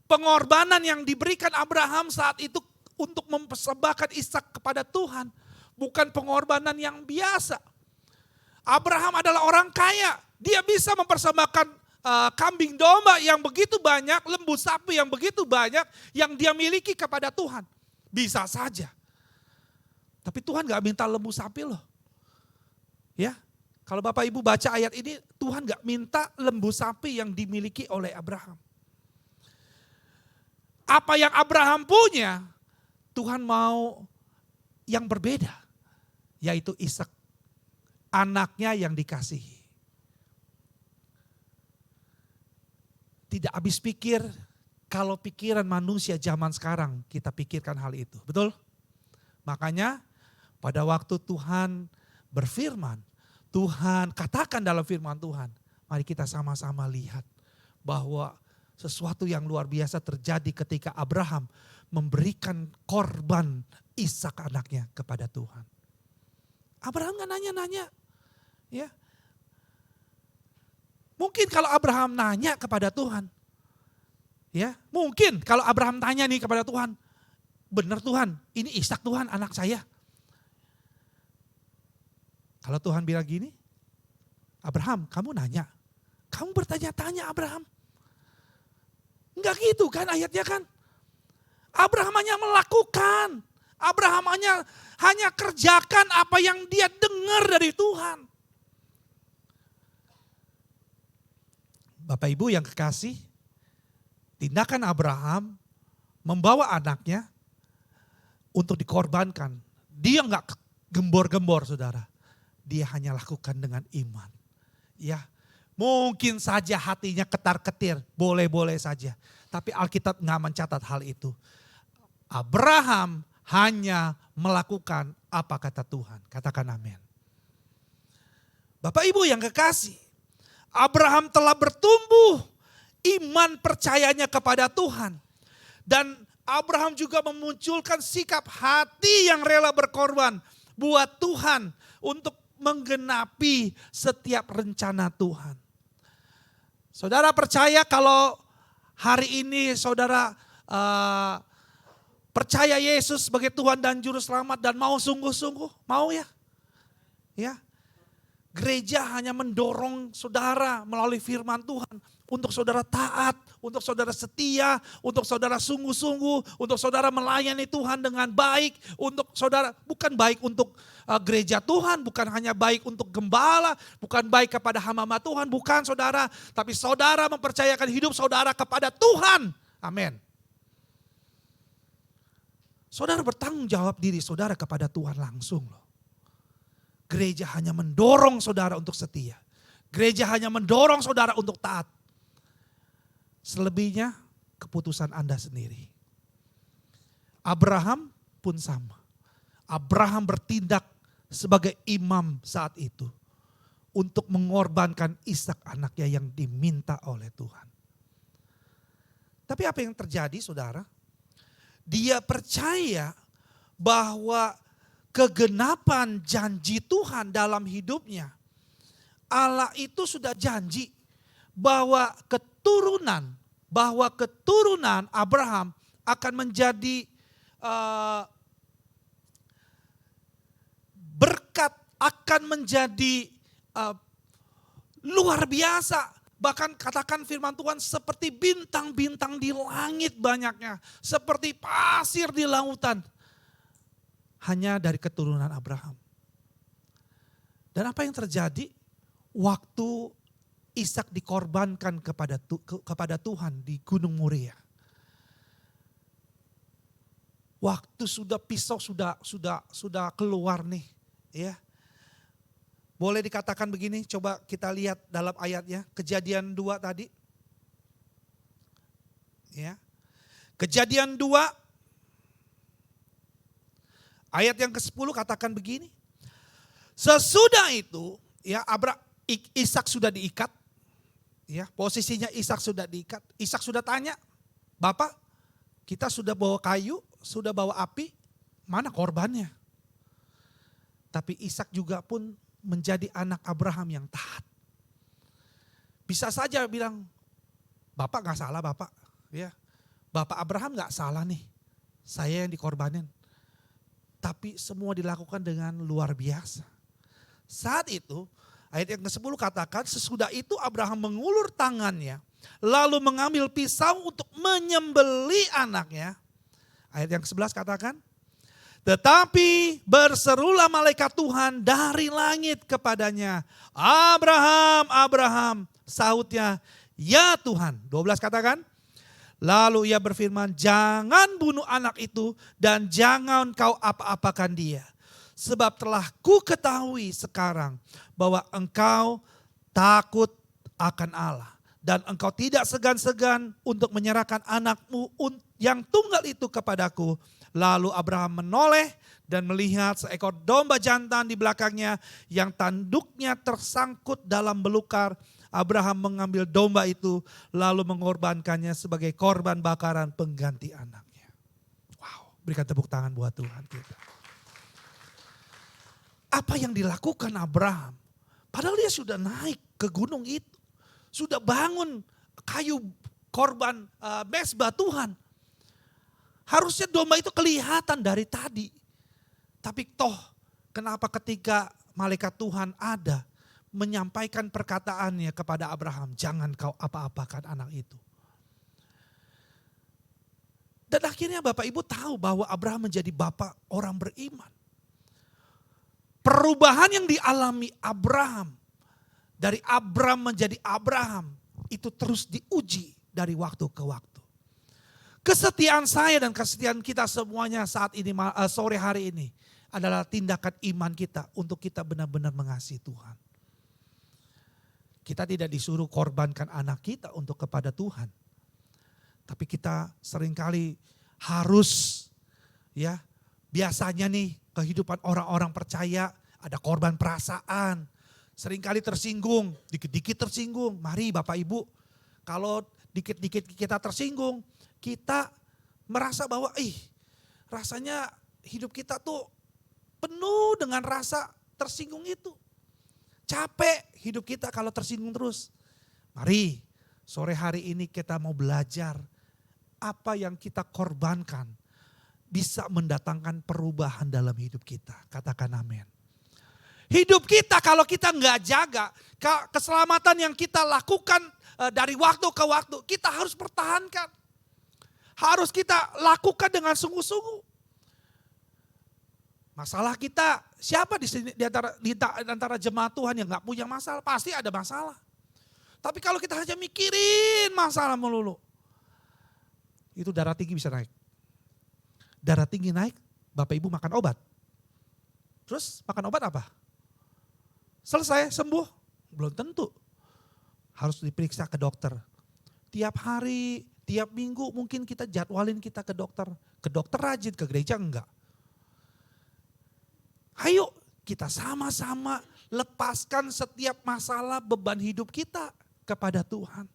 Pengorbanan yang diberikan Abraham saat itu untuk mempersembahkan Ishak kepada Tuhan bukan pengorbanan yang biasa. Abraham adalah orang kaya, dia bisa mempersembahkan kambing domba yang begitu banyak, lembu sapi yang begitu banyak yang dia miliki kepada Tuhan. Bisa saja. Tapi Tuhan gak minta lembu sapi loh. Ya, kalau Bapak Ibu baca ayat ini, Tuhan gak minta lembu sapi yang dimiliki oleh Abraham. Apa yang Abraham punya, Tuhan mau yang berbeda. Yaitu Ishak, anaknya yang dikasihi. Tidak habis pikir kalau pikiran manusia zaman sekarang kita pikirkan hal itu. Betul? Makanya pada waktu Tuhan berfirman, Tuhan katakan dalam firman Tuhan, mari kita sama-sama lihat bahwa sesuatu yang luar biasa terjadi ketika Abraham memberikan korban Ishak anaknya kepada Tuhan. Abraham gak nanya-nanya. Ya. Mungkin kalau Abraham nanya kepada Tuhan, ya mungkin kalau Abraham tanya nih kepada Tuhan, benar Tuhan, ini Ishak Tuhan anak saya. Kalau Tuhan bilang gini, Abraham kamu nanya, kamu bertanya-tanya Abraham. Enggak gitu kan ayatnya kan. Abraham hanya melakukan, Abraham hanya kerjakan apa yang dia dengar dari Tuhan. Bapak Ibu yang kekasih, tindakan Abraham membawa anaknya untuk dikorbankan. Dia enggak gembor-gembor saudara. Dia hanya lakukan dengan iman. Ya, mungkin saja hatinya ketar-ketir, boleh-boleh saja. Tapi Alkitab enggak mencatat hal itu. Abraham hanya melakukan apa kata Tuhan. Katakan amin. Bapak Ibu yang kekasih, Abraham telah bertumbuh iman percayanya kepada Tuhan. Dan Abraham juga memunculkan sikap hati yang rela berkorban buat Tuhan untuk menggenapi setiap rencana Tuhan. Saudara percaya kalau hari ini saudara percaya Yesus sebagai Tuhan dan Juru Selamat dan mau sungguh-sungguh, mau ya? Ya. Gereja hanya mendorong saudara melalui firman Tuhan untuk saudara taat, untuk saudara setia, untuk saudara sungguh-sungguh, untuk saudara melayani Tuhan dengan baik, untuk saudara bukan baik untuk gereja Tuhan, bukan hanya baik untuk gembala, bukan baik kepada hamba Tuhan, bukan saudara, tapi saudara mempercayakan hidup saudara kepada Tuhan. Amin. Saudara bertanggung jawab diri saudara kepada Tuhan langsung loh. Gereja hanya mendorong saudara untuk setia. Gereja hanya mendorong saudara untuk taat. Selebihnya keputusan Anda sendiri. Abraham pun sama. Abraham bertindak sebagai imam saat itu untuk mengorbankan Ishak anaknya yang diminta oleh Tuhan. Tapi apa yang terjadi saudara? Dia percaya bahwa kegenapan janji Tuhan dalam hidupnya. Allah itu sudah janji bahwa keturunan Abraham akan menjadi berkat, akan menjadi luar biasa. Bahkan katakan firman Tuhan seperti bintang-bintang di langit banyaknya. Seperti pasir di lautan. Hanya dari keturunan Abraham. Dan apa yang terjadi? Waktu Ishak dikorbankan kepada Tuhan di Gunung Moria. Waktu sudah pisau sudah keluar nih, ya. Boleh dikatakan begini, coba kita lihat dalam ayatnya, Kejadian 2 tadi. Ya. Kejadian 2 ayat yang ke-10 katakan begini. Sesudah itu, ya Ishak sudah diikat. Ya, posisinya Ishak sudah diikat. Ishak sudah tanya, "Bapak, kita sudah bawa kayu, sudah bawa api, mana korbannya?" Tapi Ishak juga pun menjadi anak Abraham yang taat. Bisa saja bilang, "Bapak gak salah Bapak." Ya, Bapak Abraham gak salah nih, saya yang dikorbanin. Tapi semua dilakukan dengan luar biasa. Saat itu, ayat yang ke-10 katakan, sesudah itu Abraham mengulur tangannya, lalu mengambil pisau untuk menyembelih anaknya. Ayat yang ke-11 katakan, tetapi berserulah malaikat Tuhan dari langit kepadanya. "Abraham, Abraham," sahutnya, "Ya Tuhan." 12 katakan, lalu ia berfirman, "Jangan bunuh anak itu dan jangan kau apa-apakan dia. Sebab telah ku ketahui sekarang bahwa engkau takut akan Allah. Dan engkau tidak segan-segan untuk menyerahkan anakmu yang tunggal itu kepadaku." Lalu Abraham menoleh dan melihat seekor domba jantan di belakangnya yang tanduknya tersangkut dalam belukar. Abraham mengambil domba itu lalu mengorbankannya sebagai korban bakaran pengganti anaknya. Wow, berikan tepuk tangan buat Tuhan kita. Apa yang dilakukan Abraham? Padahal dia sudah naik ke gunung itu. Sudah bangun kayu korban mezbah Tuhan. Harusnya domba itu kelihatan dari tadi. Tapi toh kenapa ketika malaikat Tuhan ada menyampaikan perkataannya kepada Abraham, "Jangan kau apa-apakan anak itu." Dan akhirnya Bapak Ibu tahu bahwa Abraham menjadi bapak orang beriman. Perubahan yang dialami Abraham, dari Abram menjadi Abraham, itu terus diuji dari waktu ke waktu. Kesetiaan saya dan kesetiaan kita semuanya saat ini, sore hari ini, adalah tindakan iman kita untuk kita benar-benar mengasihi Tuhan. Kita tidak disuruh korbankan anak kita untuk kepada Tuhan. Tapi kita seringkali harus, ya, biasanya nih kehidupan orang-orang percaya ada korban perasaan. Seringkali tersinggung, dikit-dikit tersinggung. Mari Bapak Ibu, kalau dikit-dikit kita tersinggung, kita merasa bahwa rasanya hidup kita tuh penuh dengan rasa tersinggung itu. Capek hidup kita kalau tersinggung terus. Mari sore hari ini kita mau belajar apa yang kita korbankan bisa mendatangkan perubahan dalam hidup kita. Katakan amin. Hidup kita kalau kita nggak jaga, keselamatan yang kita lakukan dari waktu ke waktu, kita harus pertahankan. Harus kita lakukan dengan sungguh-sungguh. Masalah kita, siapa di sini di antara jemaat Tuhan yang gak punya masalah? Pasti ada masalah. Tapi kalau kita hanya mikirin masalah melulu, itu darah tinggi bisa naik. Darah tinggi naik, Bapak Ibu makan obat. Terus makan obat apa? Selesai, sembuh? Belum tentu. Harus diperiksa ke dokter. Tiap hari, tiap minggu mungkin kita jadwalin kita ke dokter. Ke dokter rajin, ke gereja enggak. Ayo kita sama-sama lepaskan setiap masalah beban hidup kita kepada Tuhan.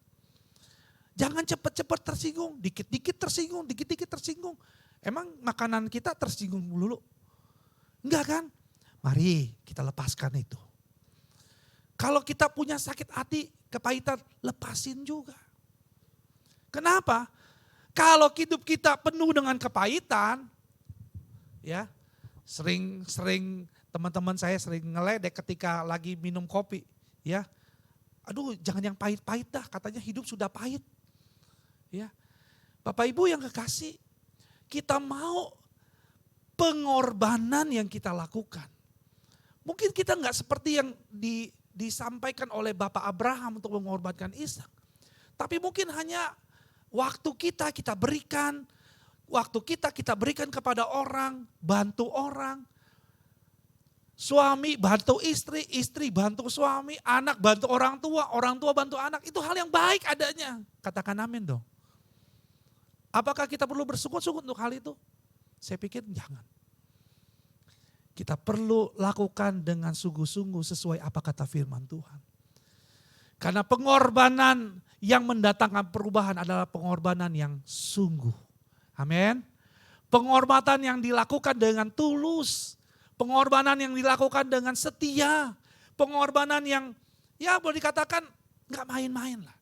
Jangan cepat-cepat tersinggung, dikit-dikit tersinggung, dikit-dikit tersinggung. Emang makanan kita tersinggung dulu? Enggak kan? Mari kita lepaskan itu. Kalau kita punya sakit hati, kepahitan, lepasin juga. Kenapa? Kalau hidup kita penuh dengan kepahitan, ya sering teman-teman saya sering ngeledek ketika lagi minum kopi, ya. Aduh, jangan yang pahit-pahit dah, katanya hidup sudah pahit. Ya. Bapak Ibu yang kekasih, kita mau pengorbanan yang kita lakukan. Mungkin kita nggak seperti yang disampaikan oleh Bapak Abraham untuk mengorbankan Ishak. Tapi mungkin hanya waktu kita berikan, waktu kita berikan kepada orang, bantu orang. Suami bantu istri, istri bantu suami, anak bantu orang tua bantu anak. Itu hal yang baik adanya. Katakan amin dong. Apakah kita perlu bersungut-sungut untuk hal itu? Saya pikir jangan. Kita perlu lakukan dengan sungguh-sungguh sesuai apa kata firman Tuhan. Karena pengorbanan yang mendatangkan perubahan adalah pengorbanan yang sungguh. Amin. Pengorbanan yang dilakukan dengan tulus. Pengorbanan yang dilakukan dengan setia. Pengorbanan yang ya boleh dikatakan gak main-main lah.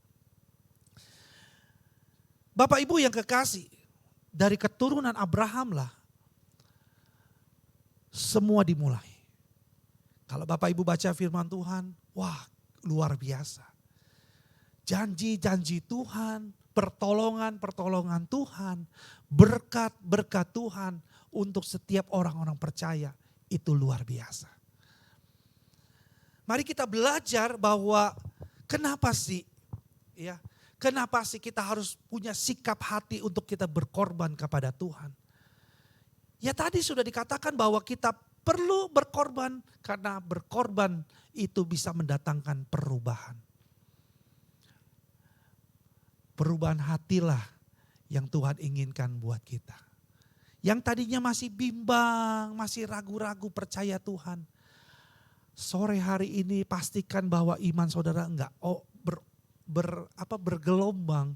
Bapak Ibu yang kekasih, dari keturunan Abraham lah semua dimulai. Kalau Bapak Ibu baca firman Tuhan, wah luar biasa. Janji-janji Tuhan, pertolongan Tuhan, berkat-berkat Tuhan untuk setiap orang-orang percaya itu luar biasa. Mari kita belajar bahwa kenapa sih kita harus punya sikap hati untuk kita berkorban kepada Tuhan. Ya tadi sudah dikatakan bahwa kita perlu berkorban karena berkorban itu bisa mendatangkan perubahan. Perubahan hatilah yang Tuhan inginkan buat kita. Yang tadinya masih bimbang, masih ragu-ragu percaya Tuhan. Sore hari ini pastikan bahwa iman saudara enggak bergelombang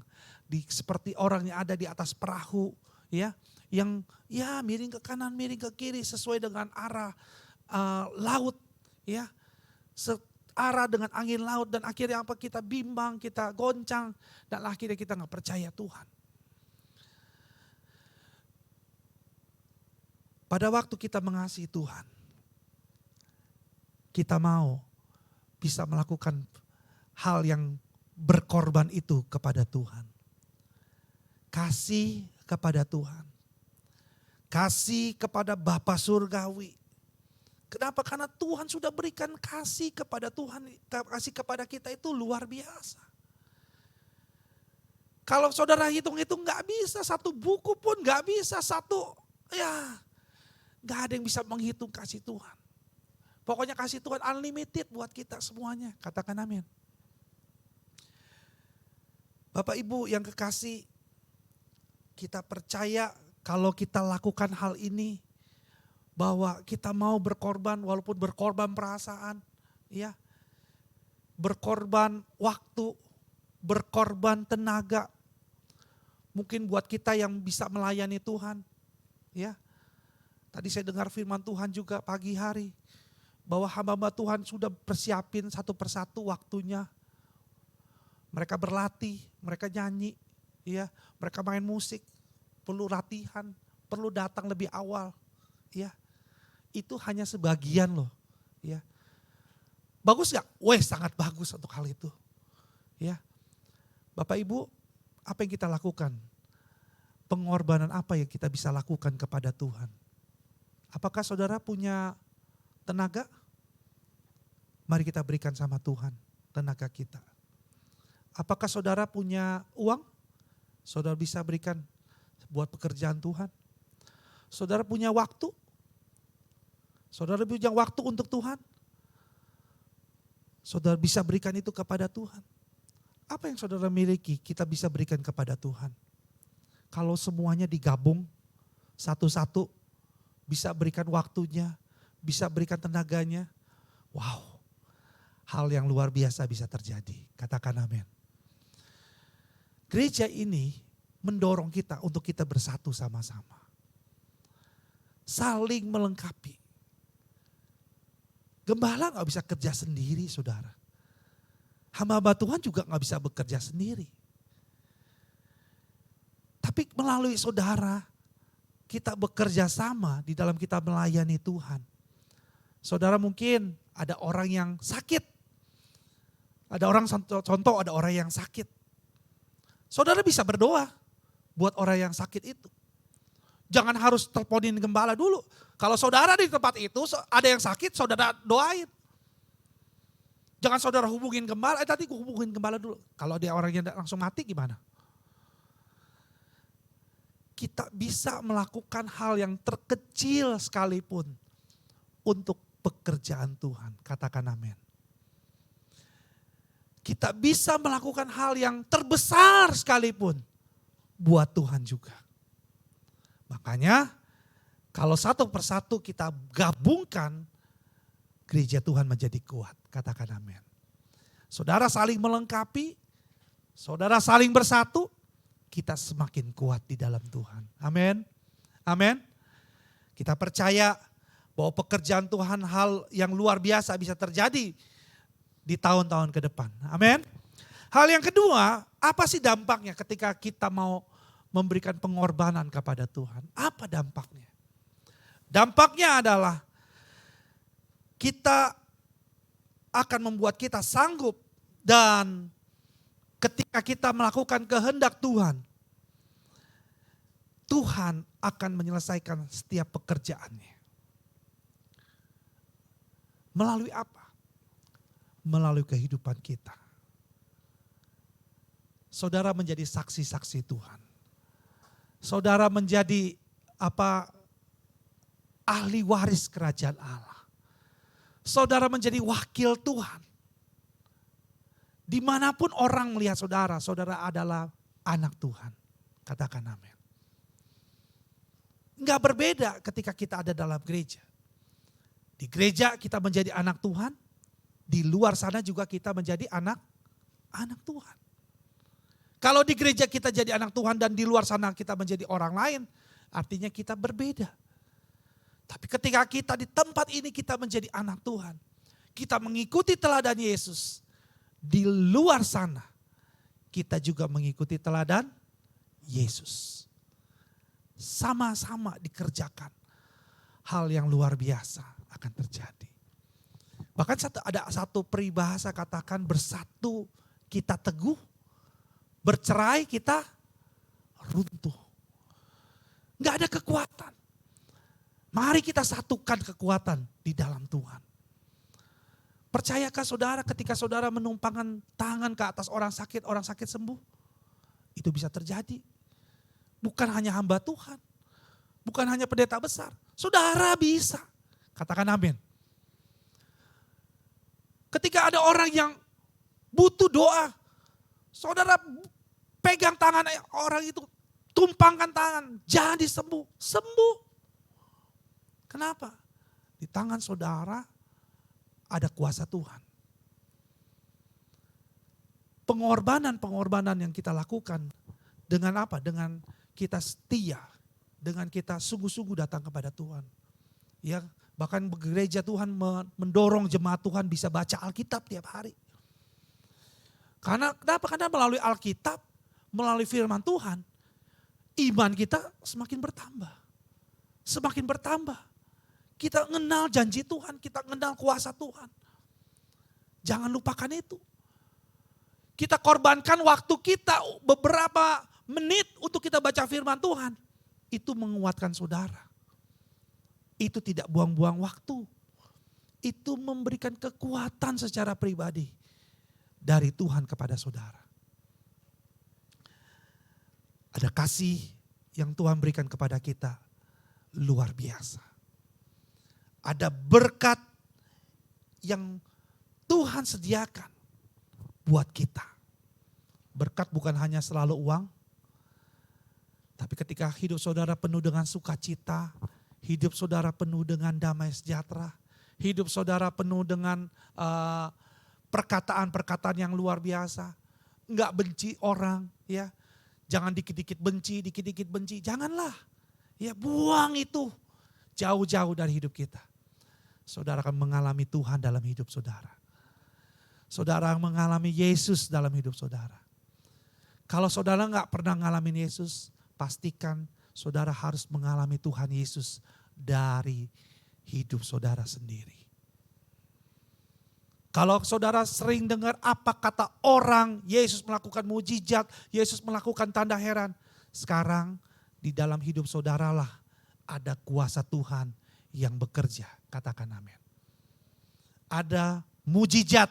seperti orang yang ada di atas perahu, ya, yang ya miring ke kanan, miring ke kiri sesuai dengan arah laut, ya, searah dengan angin laut dan akhirnya apa kita bimbang, kita goncang dan akhirnya kita nggak percaya Tuhan. Pada waktu kita mengasihi Tuhan, kita mau bisa melakukan hal yang berkorban itu kepada Tuhan. Kasih kepada Tuhan. Kasih kepada Bapa Surgawi. Kenapa? Karena Tuhan sudah berikan kasih kepada Tuhan, kasih kepada kita itu luar biasa. Kalau saudara hitung-hitung gak bisa, satu buku pun gak bisa, gak ada yang bisa menghitung kasih Tuhan. Pokoknya kasih Tuhan unlimited buat kita semuanya, katakan amin. Bapak Ibu yang kekasih, kita percaya kalau kita lakukan hal ini, bahwa kita mau berkorban walaupun berkorban perasaan, ya, berkorban waktu, berkorban tenaga. Mungkin buat kita yang bisa melayani Tuhan, ya. Tadi saya dengar firman Tuhan juga pagi hari, bahwa hamba-hamba Tuhan sudah persiapin satu persatu waktunya. Mereka berlatih, mereka nyanyi, ya, mereka main musik, perlu latihan, perlu datang lebih awal, ya. Itu hanya sebagian loh, ya. Bagus gak? Weh, sangat bagus untuk hal itu, ya. Bapak Ibu, apa yang kita lakukan? Pengorbanan apa yang kita bisa lakukan kepada Tuhan? Apakah saudara punya tenaga? Mari kita berikan sama Tuhan tenaga kita. Apakah saudara punya uang? Saudara bisa berikan buat pekerjaan Tuhan. Saudara punya waktu? Saudara punya waktu untuk Tuhan? Saudara bisa berikan itu kepada Tuhan. Apa yang saudara miliki kita bisa berikan kepada Tuhan. Kalau semuanya digabung satu-satu, bisa berikan waktunya, bisa berikan tenaganya, wow, hal yang luar biasa bisa terjadi. Katakan amin. Gereja ini mendorong kita untuk kita bersatu sama-sama. Saling melengkapi. Gembala gak bisa kerja sendiri, saudara. Hamba-hamba Tuhan juga gak bisa bekerja sendiri. Tapi melalui saudara, kita bekerja sama di dalam kita melayani Tuhan. Saudara, mungkin ada orang yang sakit. Ada orang, contoh ada orang yang sakit. Saudara bisa berdoa buat orang yang sakit itu. Jangan harus teleponin gembala dulu. Kalau saudara di tempat itu ada yang sakit, saudara doain. Jangan saudara hubungin gembala, tadi gue hubungin gembala dulu. Kalau dia orangnya langsung mati gimana? Kita bisa melakukan hal yang terkecil sekalipun untuk pekerjaan Tuhan. Katakan amin. Kita bisa melakukan hal yang terbesar sekalipun buat Tuhan juga. Makanya kalau satu persatu kita gabungkan, gereja Tuhan menjadi kuat. Katakan amin. Saudara saling melengkapi, saudara saling bersatu, kita semakin kuat di dalam Tuhan. Amin. Amin. Kita percaya bahwa pekerjaan Tuhan hal yang luar biasa bisa terjadi di tahun-tahun ke depan. Amin. Hal yang kedua, apa sih dampaknya ketika kita mau memberikan pengorbanan kepada Tuhan? Apa dampaknya? Dampaknya adalah kita akan membuat kita sanggup dan ketika kita melakukan kehendak Tuhan, Tuhan akan menyelesaikan setiap pekerjaannya. Melalui apa? Melalui kehidupan kita. Saudara menjadi saksi-saksi Tuhan. Saudara menjadi ahli waris kerajaan Allah. Saudara menjadi wakil Tuhan. Dimanapun orang melihat saudara, saudara adalah anak Tuhan. Katakan amin. Enggak berbeda ketika kita ada dalam gereja. Di gereja kita menjadi anak Tuhan. Di luar sana juga kita menjadi anak Tuhan. Kalau di gereja kita jadi anak Tuhan dan di luar sana kita menjadi orang lain, artinya kita berbeda. Tapi ketika kita di tempat ini kita menjadi anak Tuhan, kita mengikuti teladan Yesus. Di luar sana kita juga mengikuti teladan Yesus. Sama-sama dikerjakan. Hal yang luar biasa akan terjadi. Bahkan ada satu peribahasa katakan bersatu kita teguh, bercerai kita runtuh. Enggak ada kekuatan. Mari kita satukan kekuatan di dalam Tuhan. Percayakah saudara ketika saudara menumpangkan tangan ke atas orang sakit sembuh? Itu bisa terjadi. Bukan hanya hamba Tuhan. Bukan hanya pendeta besar. Saudara bisa. Katakan amin. Ketika ada orang yang butuh doa, saudara pegang tangan orang itu, tumpangkan tangan, jadi sembuh. Sembuh. Kenapa? Di tangan saudara ada kuasa Tuhan. Pengorbanan yang kita lakukan dengan apa? Dengan kita setia, dengan kita sungguh-sungguh datang kepada Tuhan. Ya, bahkan gereja Tuhan mendorong jemaat Tuhan bisa baca Alkitab tiap hari. Kenapa? Karena melalui Alkitab, melalui firman Tuhan, iman kita semakin bertambah. Semakin bertambah. Kita mengenal janji Tuhan, kita mengenal kuasa Tuhan. Jangan lupakan itu. Kita korbankan waktu kita beberapa menit untuk kita baca firman Tuhan. Itu menguatkan saudara. Itu tidak buang-buang waktu. Itu memberikan kekuatan secara pribadi dari Tuhan kepada saudara. Ada kasih yang Tuhan berikan kepada kita luar biasa. Ada berkat yang Tuhan sediakan buat kita. Berkat bukan hanya selalu uang, tapi ketika hidup saudara penuh dengan sukacita, hidup saudara penuh dengan damai sejahtera. Hidup saudara penuh dengan perkataan-perkataan yang luar biasa. Enggak benci orang, ya. Jangan dikit-dikit benci, janganlah. Ya, buang itu jauh-jauh dari hidup kita. Saudara akan mengalami Tuhan dalam hidup saudara. Saudara mengalami Yesus dalam hidup saudara. Kalau saudara enggak pernah ngalamin Yesus, pastikan saudara harus mengalami Tuhan Yesus dari hidup saudara sendiri. Kalau saudara sering dengar apa kata orang, Yesus melakukan mujizat, Yesus melakukan tanda heran. Sekarang di dalam hidup saudaralah ada kuasa Tuhan yang bekerja. Katakan amin. Ada mujizat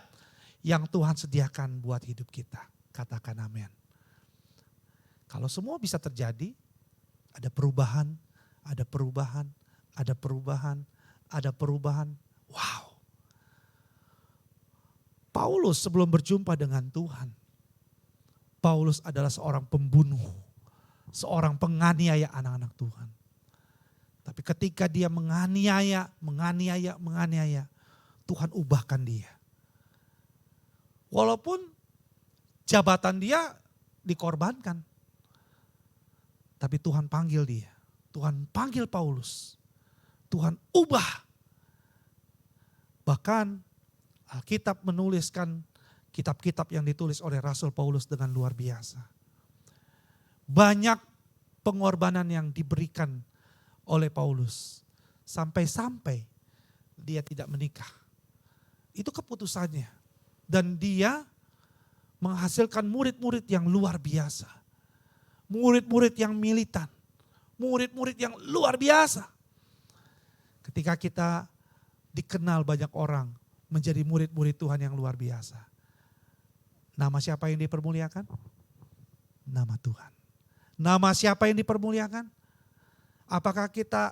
yang Tuhan sediakan buat hidup kita. Katakan amin. Kalau semua bisa terjadi, ada perubahan, ada perubahan, ada perubahan, ada perubahan. Wow. Paulus sebelum berjumpa dengan Tuhan, Paulus adalah seorang pembunuh, seorang penganiaya anak-anak Tuhan. Tapi ketika dia menganiaya, Tuhan ubahkan dia. Walaupun jabatan dia dikorbankan, tapi Tuhan panggil dia. Tuhan panggil Paulus. Tuhan ubah. Bahkan Alkitab menuliskan kitab-kitab yang ditulis oleh Rasul Paulus dengan luar biasa. Banyak pengorbanan yang diberikan oleh Paulus. Sampai-sampai dia tidak menikah. Itu keputusannya. Dan dia menghasilkan murid-murid yang luar biasa. Murid-murid yang militan. Murid-murid yang luar biasa. Ketika kita dikenal banyak orang, menjadi murid-murid Tuhan yang luar biasa. Nama siapa yang dipermuliakan? Nama Tuhan. Nama siapa yang dipermuliakan? Apakah kita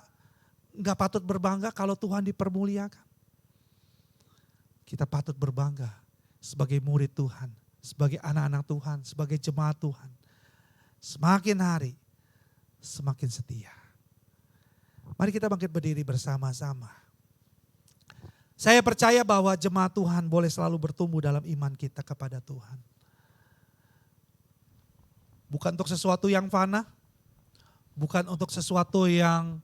nggak patut berbangga kalau Tuhan dipermuliakan? Kita patut berbangga sebagai murid Tuhan, sebagai anak-anak Tuhan, sebagai jemaat Tuhan. Semakin hari, semakin setia. Mari kita bangkit berdiri bersama-sama. Saya percaya bahwa jemaat Tuhan boleh selalu bertumbuh dalam iman kita kepada Tuhan. Bukan untuk sesuatu yang fana, bukan untuk sesuatu yang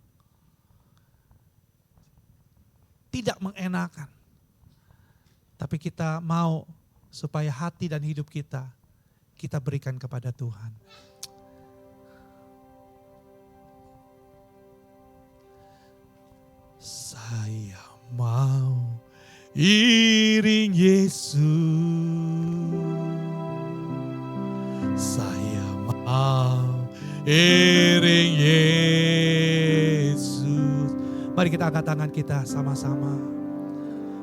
tidak mengenakan. Tapi kita mau supaya hati dan hidup kita berikan kepada Tuhan. Saya mau iring Yesus, saya mau iring Yesus. Mari kita angkat tangan kita sama-sama.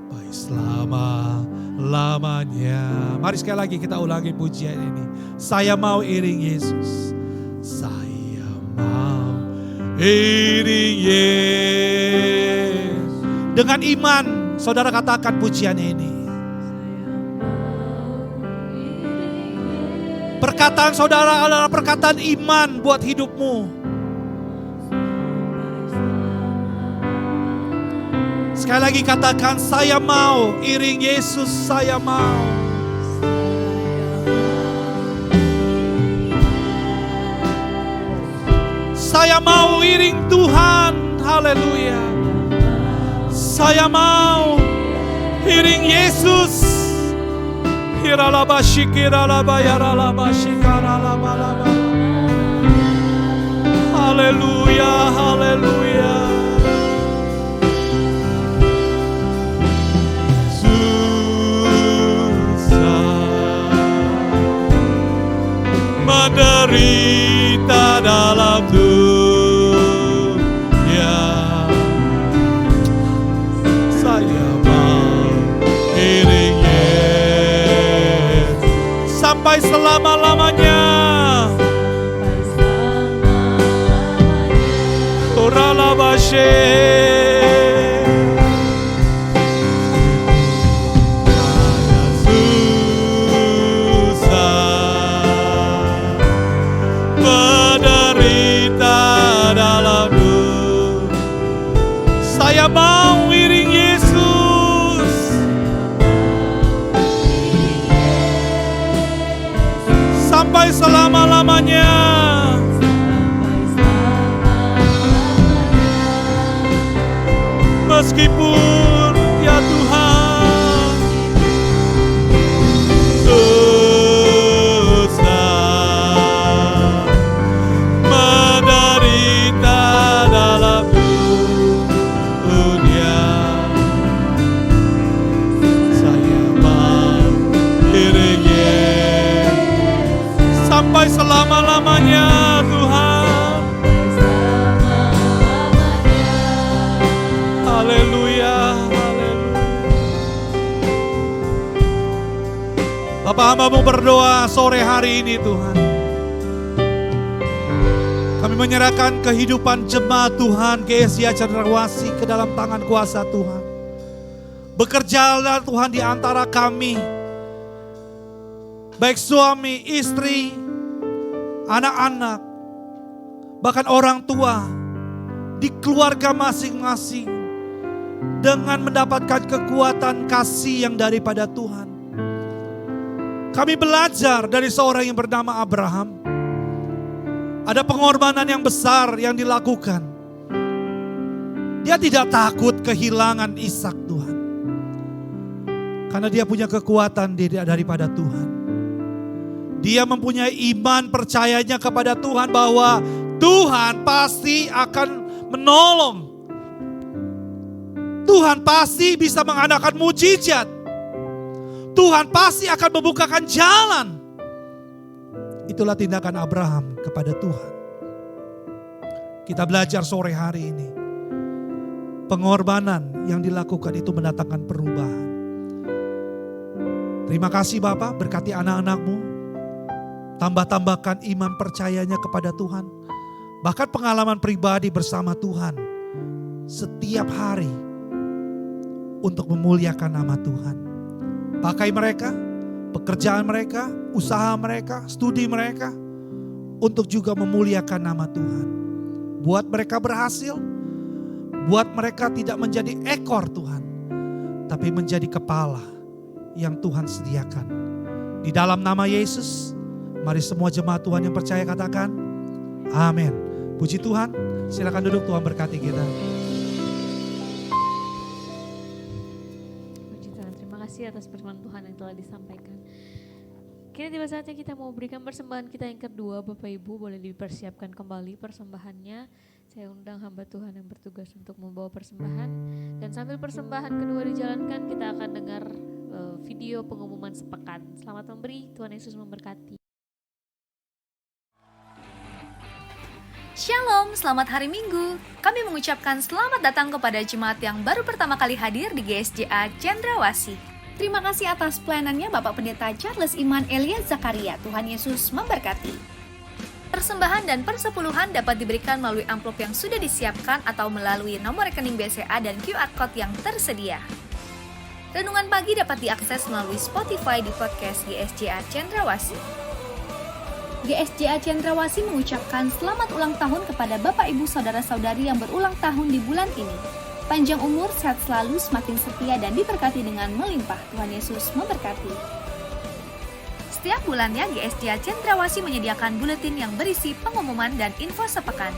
Baik selama-lamanya. Mari sekali lagi kita ulangi pujian ini. Saya mau iring Yesus, saya mau iring Yesus. Dengan iman, saudara katakan pujian ini. Perkataan saudara adalah perkataan iman buat hidupmu. Sekali lagi katakan, saya mau iring Yesus, saya mau. Saya mau iring Tuhan, haleluya. Saya mau iring Yesus. Haleluya, haleluya. Susah menderita dalam dunia, saya mau iring Yesus sampai selama-lamanya. Oralabashe. Saya mau iring Yesus. Sampai selama-lamanya. Meskipun ya Tuhan susah menderita dalam dunia, saya mau iring Yesus sampai selama-lamanya Tuhan. Haleluya, haleluya. Bapak hamba-Mu berdoa sore hari ini Tuhan. Kami menyerahkan kehidupan jemaat Tuhan GSJA Cendrawasih ke dalam tangan kuasa Tuhan. Bekerjalah Tuhan di antara kami. Baik suami, istri, anak-anak, bahkan orang tua di keluarga masing-masing. Dengan mendapatkan kekuatan kasih yang daripada Tuhan. Kami belajar dari seorang yang bernama Abraham. Ada pengorbanan yang besar yang dilakukan. Dia tidak takut kehilangan Ishak Tuhan. Karena dia punya kekuatan daripada Tuhan. Dia mempunyai iman percayanya kepada Tuhan bahwa Tuhan pasti akan menolong. Tuhan pasti bisa mengadakan mujizat. Tuhan pasti akan membukakan jalan. Itulah tindakan Abraham kepada Tuhan. Kita belajar sore hari ini. Pengorbanan yang dilakukan itu mendatangkan perubahan. Terima kasih Bapak, berkati anak-anak-Mu. Tambah-tambahkan iman percayanya kepada Tuhan. Bahkan pengalaman pribadi bersama Tuhan. Setiap hari. Untuk memuliakan nama Tuhan. Pakai mereka, pekerjaan mereka, usaha mereka, studi mereka. Untuk juga memuliakan nama Tuhan. Buat mereka berhasil. Buat mereka tidak menjadi ekor Tuhan. Tapi menjadi kepala yang Tuhan sediakan. Di dalam nama Yesus, mari semua jemaat Tuhan yang percaya katakan, amin. Puji Tuhan, silakan duduk, Tuhan berkati kita. Atas firman Tuhan yang telah disampaikan. Kini tiba saatnya kita mau berikan persembahan kita yang kedua. Bapak Ibu boleh dipersiapkan kembali persembahannya. Saya undang hamba Tuhan yang bertugas untuk membawa persembahan. Dan sambil persembahan kedua dijalankan, kita akan dengar video pengumuman sepekan. Selamat memberi, Tuhan Yesus memberkati. Shalom, selamat hari Minggu. Kami mengucapkan selamat datang kepada jemaat yang baru pertama kali hadir di GSJA Cendrawasih. Terima kasih atas pelayanannya Bapak Pendeta Charles Iman Elia Zakaria. Tuhan Yesus memberkati. Persembahan dan persepuluhan dapat diberikan melalui amplop yang sudah disiapkan atau melalui nomor rekening BCA dan QR Code yang tersedia. Renungan pagi dapat diakses melalui Spotify di podcast GSJA Cendrawasih. GSJA Cendrawasih mengucapkan selamat ulang tahun kepada Bapak Ibu Saudara-saudari yang berulang tahun di bulan ini. Panjang umur, sehat selalu, semakin setia dan diberkati dengan melimpah. Tuhan Yesus memberkati. Setiap bulannya GSJA Cendrawasih menyediakan buletin yang berisi pengumuman dan info sepekan.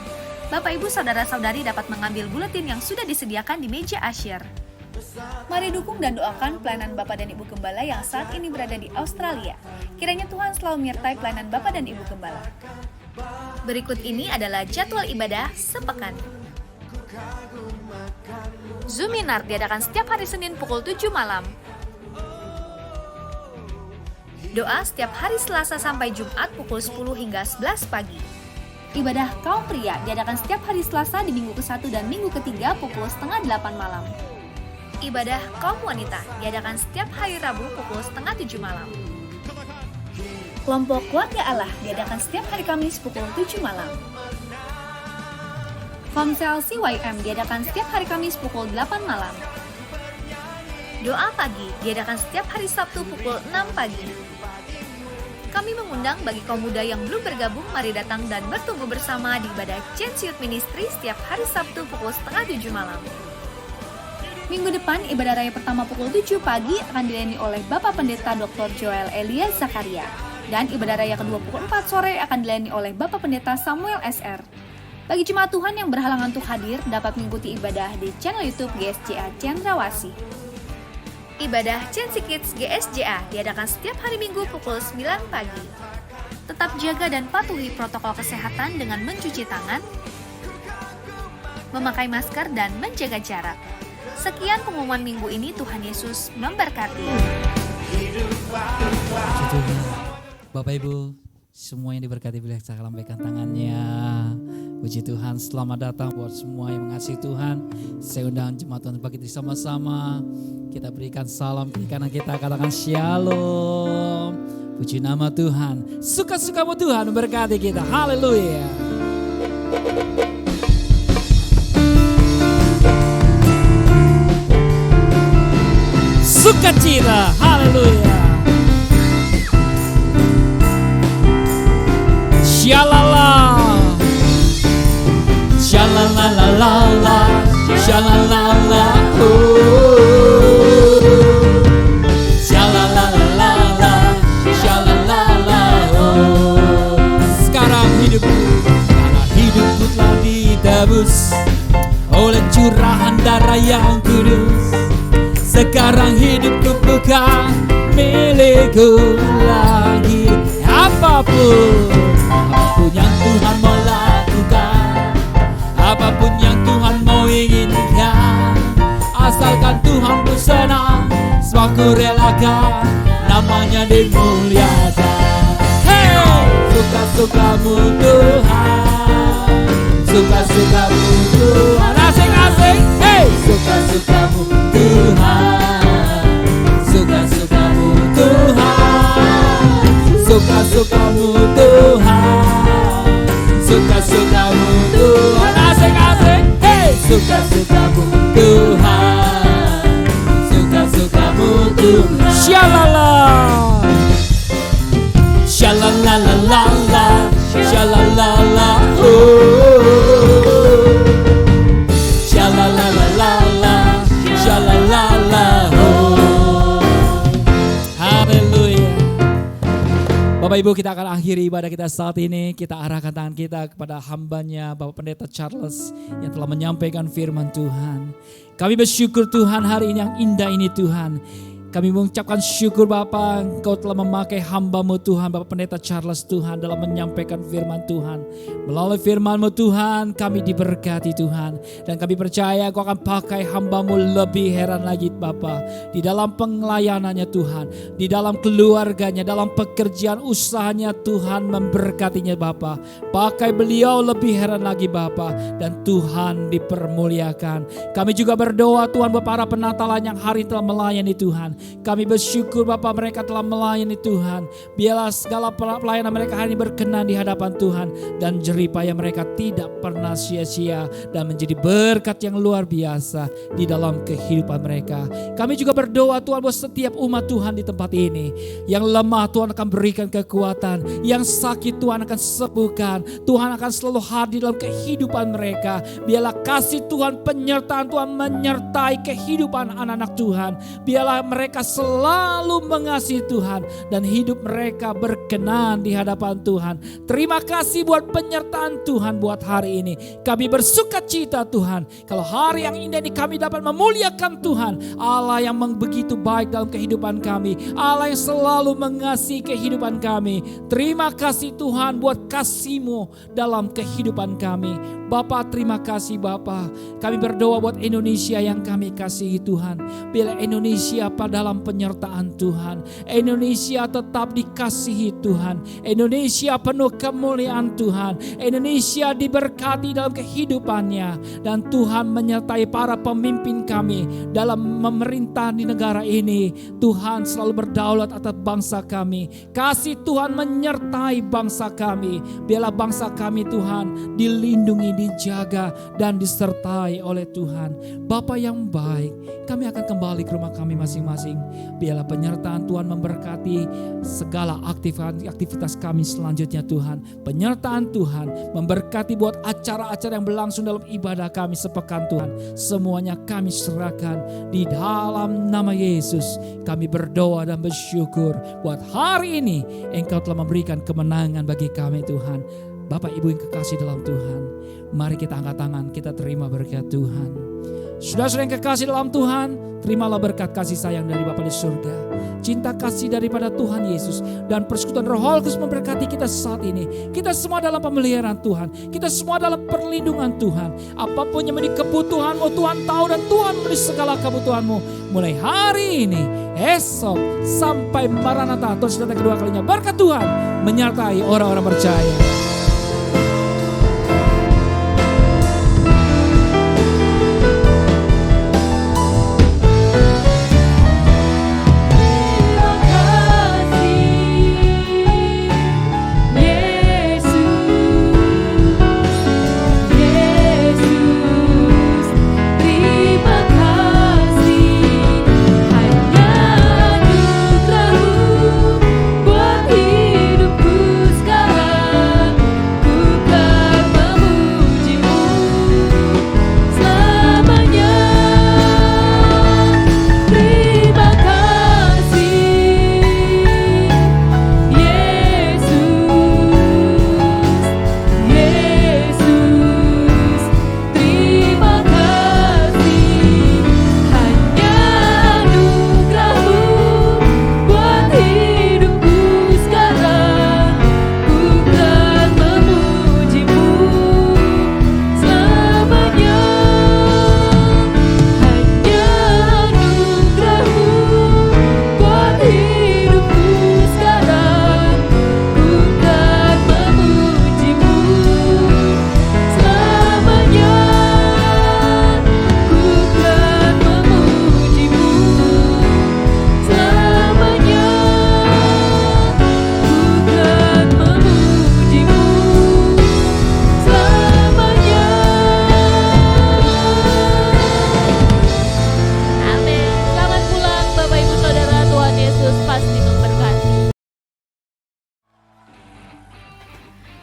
Bapak Ibu Saudara-saudari dapat mengambil buletin yang sudah disediakan di meja asyir. Mari dukung dan doakan pelayanan Bapak dan Ibu Gembala yang saat ini berada di Australia. Kiranya Tuhan selalu menyertai pelayanan Bapak dan Ibu Gembala. Berikut ini adalah jadwal ibadah sepekan. Zoominar diadakan setiap hari Senin pukul 7 malam. Doa setiap hari Selasa sampai Jumat pukul 10 hingga 11 pagi. Ibadah kaum pria diadakan setiap hari Selasa di minggu ke-1 dan minggu ke-3 pukul setengah 8 malam. Ibadah kaum wanita diadakan setiap hari Rabu pukul setengah 7 malam. Kelompok Keluarga Allah diadakan setiap hari Kamis pukul 7 malam. Komsel CYM diadakan setiap hari Kamis pukul 8 malam. Doa pagi diadakan setiap hari Sabtu pukul 6 pagi. Kami mengundang bagi kaum muda yang belum bergabung, mari datang dan bertumbuh bersama di ibadah Change Youth Ministry setiap hari Sabtu pukul setengah 7 malam. Minggu depan, ibadah raya pertama pukul 7 pagi akan dilayani oleh Bapak Pendeta Dr. Joel Elia Zakaria. Dan ibadah raya kedua pukul 4 sore akan dilayani oleh Bapak Pendeta Samuel SR. Bagi jemaat Tuhan yang berhalangan untuk hadir, dapat mengikuti ibadah di channel YouTube GSJA Cendrawasih. Ibadah Chancy Kids GSJA diadakan setiap hari Minggu pukul 9 pagi. Tetap jaga dan patuhi protokol kesehatan dengan mencuci tangan, memakai masker, dan menjaga jarak. Sekian pengumuman minggu ini, Tuhan Yesus memberkati. Puji Tuhan. Bapak Ibu, semua yang diberkati boleh saya lambaikan tangannya. Puji Tuhan, selamat datang buat semua yang mengasihi Tuhan. Saya undang jemaat Tuhan bagi sama-sama. Kita berikan salam kiri kanan kita, katakan shalom. Puji nama Tuhan. Suka-sukamu Tuhan memberkati kita. Haleluya. Sukacita, haleluya. Shalala, shalalalala, shalalala, oh. Shalalalala, shalalala, oh. Sekarang hidupku telah ditebus oleh curahan darah yang kudus. Sekarang hidupku bukan milikku lagi. Apapun yang Tuhan mau lakukan, apapun yang Tuhan mau inginkan, asalkan Tuhan pun senang, semua ku relakan, namanya dimuliakan. Hey, suka-sukamu Tuhan, suka-sukamu Tuhan, asik-asik. Hey, suka-sukamu Tuhan, suka-sukamu Tuhan, suka-sukamu Tuhan, suka-sukamu Tuhan, asik-asik. Hey, suka-sukamu Tuhan, suka-sukamu Tuhan. Shalala, shalalalala, shalalala, oh. Shalalalala, shalalala, oh. Haleluya. Bapak Ibu, kita akan akhiri ibadah kita saat ini. Kita arahkan tangan kita kepada hambanya Bapak Pendeta Charles yang telah menyampaikan firman Tuhan. Kami bersyukur Tuhan hari ini yang indah ini Tuhan. Kami mengucapkan syukur Bapa, Engkau telah memakai hamba-Mu Tuhan, Bapak Pendeta Charles Tuhan dalam menyampaikan firman Tuhan. Melalui firman-Mu Tuhan, kami diberkati Tuhan. Dan kami percaya Engkau akan pakai hamba-Mu lebih heran lagi Bapa. Di dalam pengelayanannya Tuhan, di dalam keluarganya, dalam pekerjaan usahanya Tuhan memberkatinya Bapa. Pakai beliau lebih heran lagi Bapa. Dan Tuhan dipermuliakan. Kami juga berdoa Tuhan buat para penatalan yang hari telah melayani Tuhan. Kami bersyukur Bapa mereka telah melayani Tuhan. Biarlah segala pelayanan mereka hari ini berkenan di hadapan Tuhan. Dan jeripaya mereka tidak pernah sia-sia. Dan menjadi berkat yang luar biasa di dalam kehidupan mereka. Kami juga berdoa Tuhan buat setiap umat Tuhan di tempat ini. Yang lemah Tuhan akan berikan kekuatan. Yang sakit Tuhan akan sembuhkan. Tuhan akan selalu hadir dalam kehidupan mereka. Biarlah kasih Tuhan, penyertaan Tuhan menyertai kehidupan anak-anak Tuhan. Biarlah mereka selalu mengasihi Tuhan dan hidup mereka berkenan di hadapan Tuhan. Terima kasih buat penyertaan Tuhan buat hari ini. Kami bersukacita Tuhan. Kalau hari yang indah ini kami dapat memuliakan Tuhan. Allah yang begitu baik dalam kehidupan kami. Allah yang selalu mengasihi kehidupan kami. Terima kasih Tuhan buat kasih-Mu dalam kehidupan kami. Bapa, terima kasih Bapa. Kami berdoa buat Indonesia yang kami kasihi Tuhan. Bila Indonesia dalam penyertaan Tuhan. Indonesia tetap dikasihi Tuhan. Indonesia penuh kemuliaan Tuhan. Indonesia diberkati dalam kehidupannya. Dan Tuhan menyertai para pemimpin kami dalam memerintah di negara ini. Tuhan selalu berdaulat atas bangsa kami. Kasih Tuhan menyertai bangsa kami. Biarlah bangsa kami Tuhan dilindungi, dijaga dan disertai oleh Tuhan. Bapa yang baik, kami akan kembali ke rumah kami masing-masing masing-masing. Biarlah penyertaan Tuhan memberkati segala aktivitas kami selanjutnya Tuhan. Penyertaan Tuhan memberkati buat acara-acara yang berlangsung dalam ibadah kami sepekan Tuhan. Semuanya kami serahkan di dalam nama Yesus. Kami berdoa dan bersyukur buat hari ini Engkau telah memberikan kemenangan bagi kami Tuhan. Bapak Ibu yang kekasih dalam Tuhan, mari kita angkat tangan, kita terima berkat Tuhan. Saudara-saudara yang kekasih dalam Tuhan, terimalah berkat kasih sayang dari Bapa di surga. Cinta kasih daripada Tuhan Yesus dan persekutuan Roh Kudus memberkati kita saat ini. Kita semua dalam pemeliharaan Tuhan. Kita semua dalam perlindungan Tuhan. Apapun yang menjadi kebutuhanmu, Tuhan tahu dan Tuhan beri segala kebutuhanmu. Mulai hari ini, esok, sampai Maranatha, terus datang kedua kalinya. Berkat Tuhan menyertai orang-orang percaya.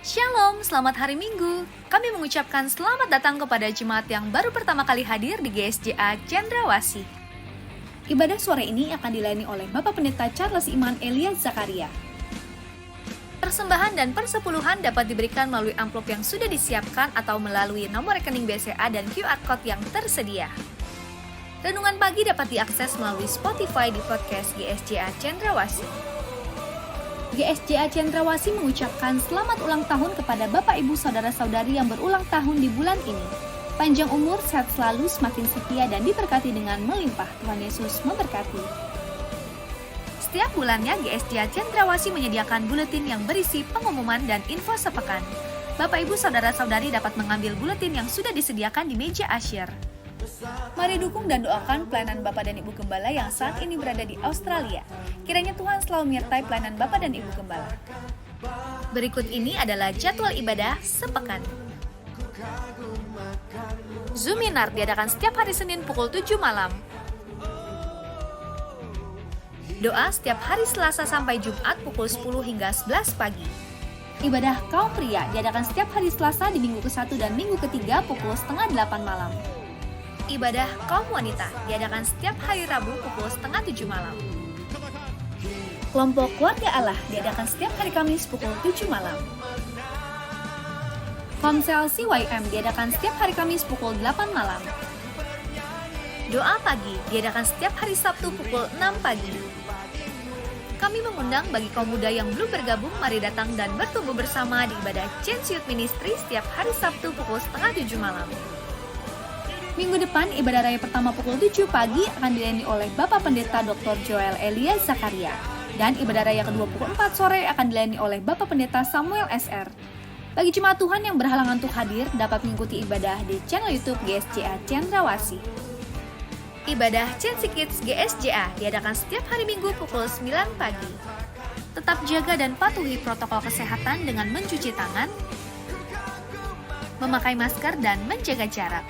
Shalom, selamat hari Minggu. Kami mengucapkan selamat datang kepada jemaat yang baru pertama kali hadir di GSJA Cendrawasih. Ibadah sore ini akan dilayani oleh Bapak Pendeta Charles Iman Elia Zakaria. Persembahan dan persepuluhan dapat diberikan melalui amplop yang sudah disiapkan atau melalui nomor rekening BCA dan QR Code yang tersedia. Renungan pagi dapat diakses melalui Spotify di podcast GSJA Cendrawasih. GSJA Cendrawasih mengucapkan selamat ulang tahun kepada Bapak Ibu Saudara-saudari yang berulang tahun di bulan ini. Panjang umur, sehat selalu, semakin setia dan diberkati dengan melimpah. Tuhan Yesus memberkati. Setiap bulannya GSJA Cendrawasih menyediakan buletin yang berisi pengumuman dan info sepekan. Bapak Ibu Saudara-saudari dapat mengambil buletin yang sudah disediakan di meja asyir. Mari dukung dan doakan pelayanan Bapak dan Ibu Gembala yang saat ini berada di Australia. Kiranya Tuhan selalu menyertai pelayanan Bapak dan Ibu Gembala. Berikut ini adalah jadwal ibadah sepekan. Zoominar diadakan setiap hari Senin pukul 7 malam. Doa setiap hari Selasa sampai Jumat pukul 10 hingga 11 pagi. Ibadah kaum pria diadakan setiap hari Selasa di minggu ke-1 dan minggu ke-3 pukul 7:30 malam. Ibadah kaum wanita diadakan setiap hari Rabu pukul 6:30 malam. Kelompok Keluarga Allah diadakan setiap hari Kamis pukul 7 malam. Komsel CYM diadakan setiap hari Kamis pukul 8 malam. Doa pagi diadakan setiap hari Sabtu pukul 6 pagi. Kami mengundang bagi kaum muda yang belum bergabung, mari datang dan bertumbuh bersama di ibadah Change Youth Ministry setiap hari Sabtu pukul 6:30 malam. Minggu depan, ibadah raya pertama pukul 7 pagi akan dilayani oleh Bapak Pendeta Dr. Joel Elia Zakaria. Dan ibadah raya kedua pukul 4 sore akan dilayani oleh Bapak Pendeta Samuel SR. Bagi jemaat Tuhan yang berhalangan untuk hadir, dapat mengikuti ibadah di channel YouTube GSJA Cendrawasih. Ibadah Change Kids GSJA diadakan setiap hari Minggu pukul 9 pagi. Tetap jaga dan patuhi protokol kesehatan dengan mencuci tangan, memakai masker, dan menjaga jarak.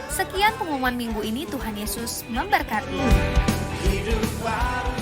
Sekian pengumuman minggu ini, Tuhan Yesus memberkati. hidup baru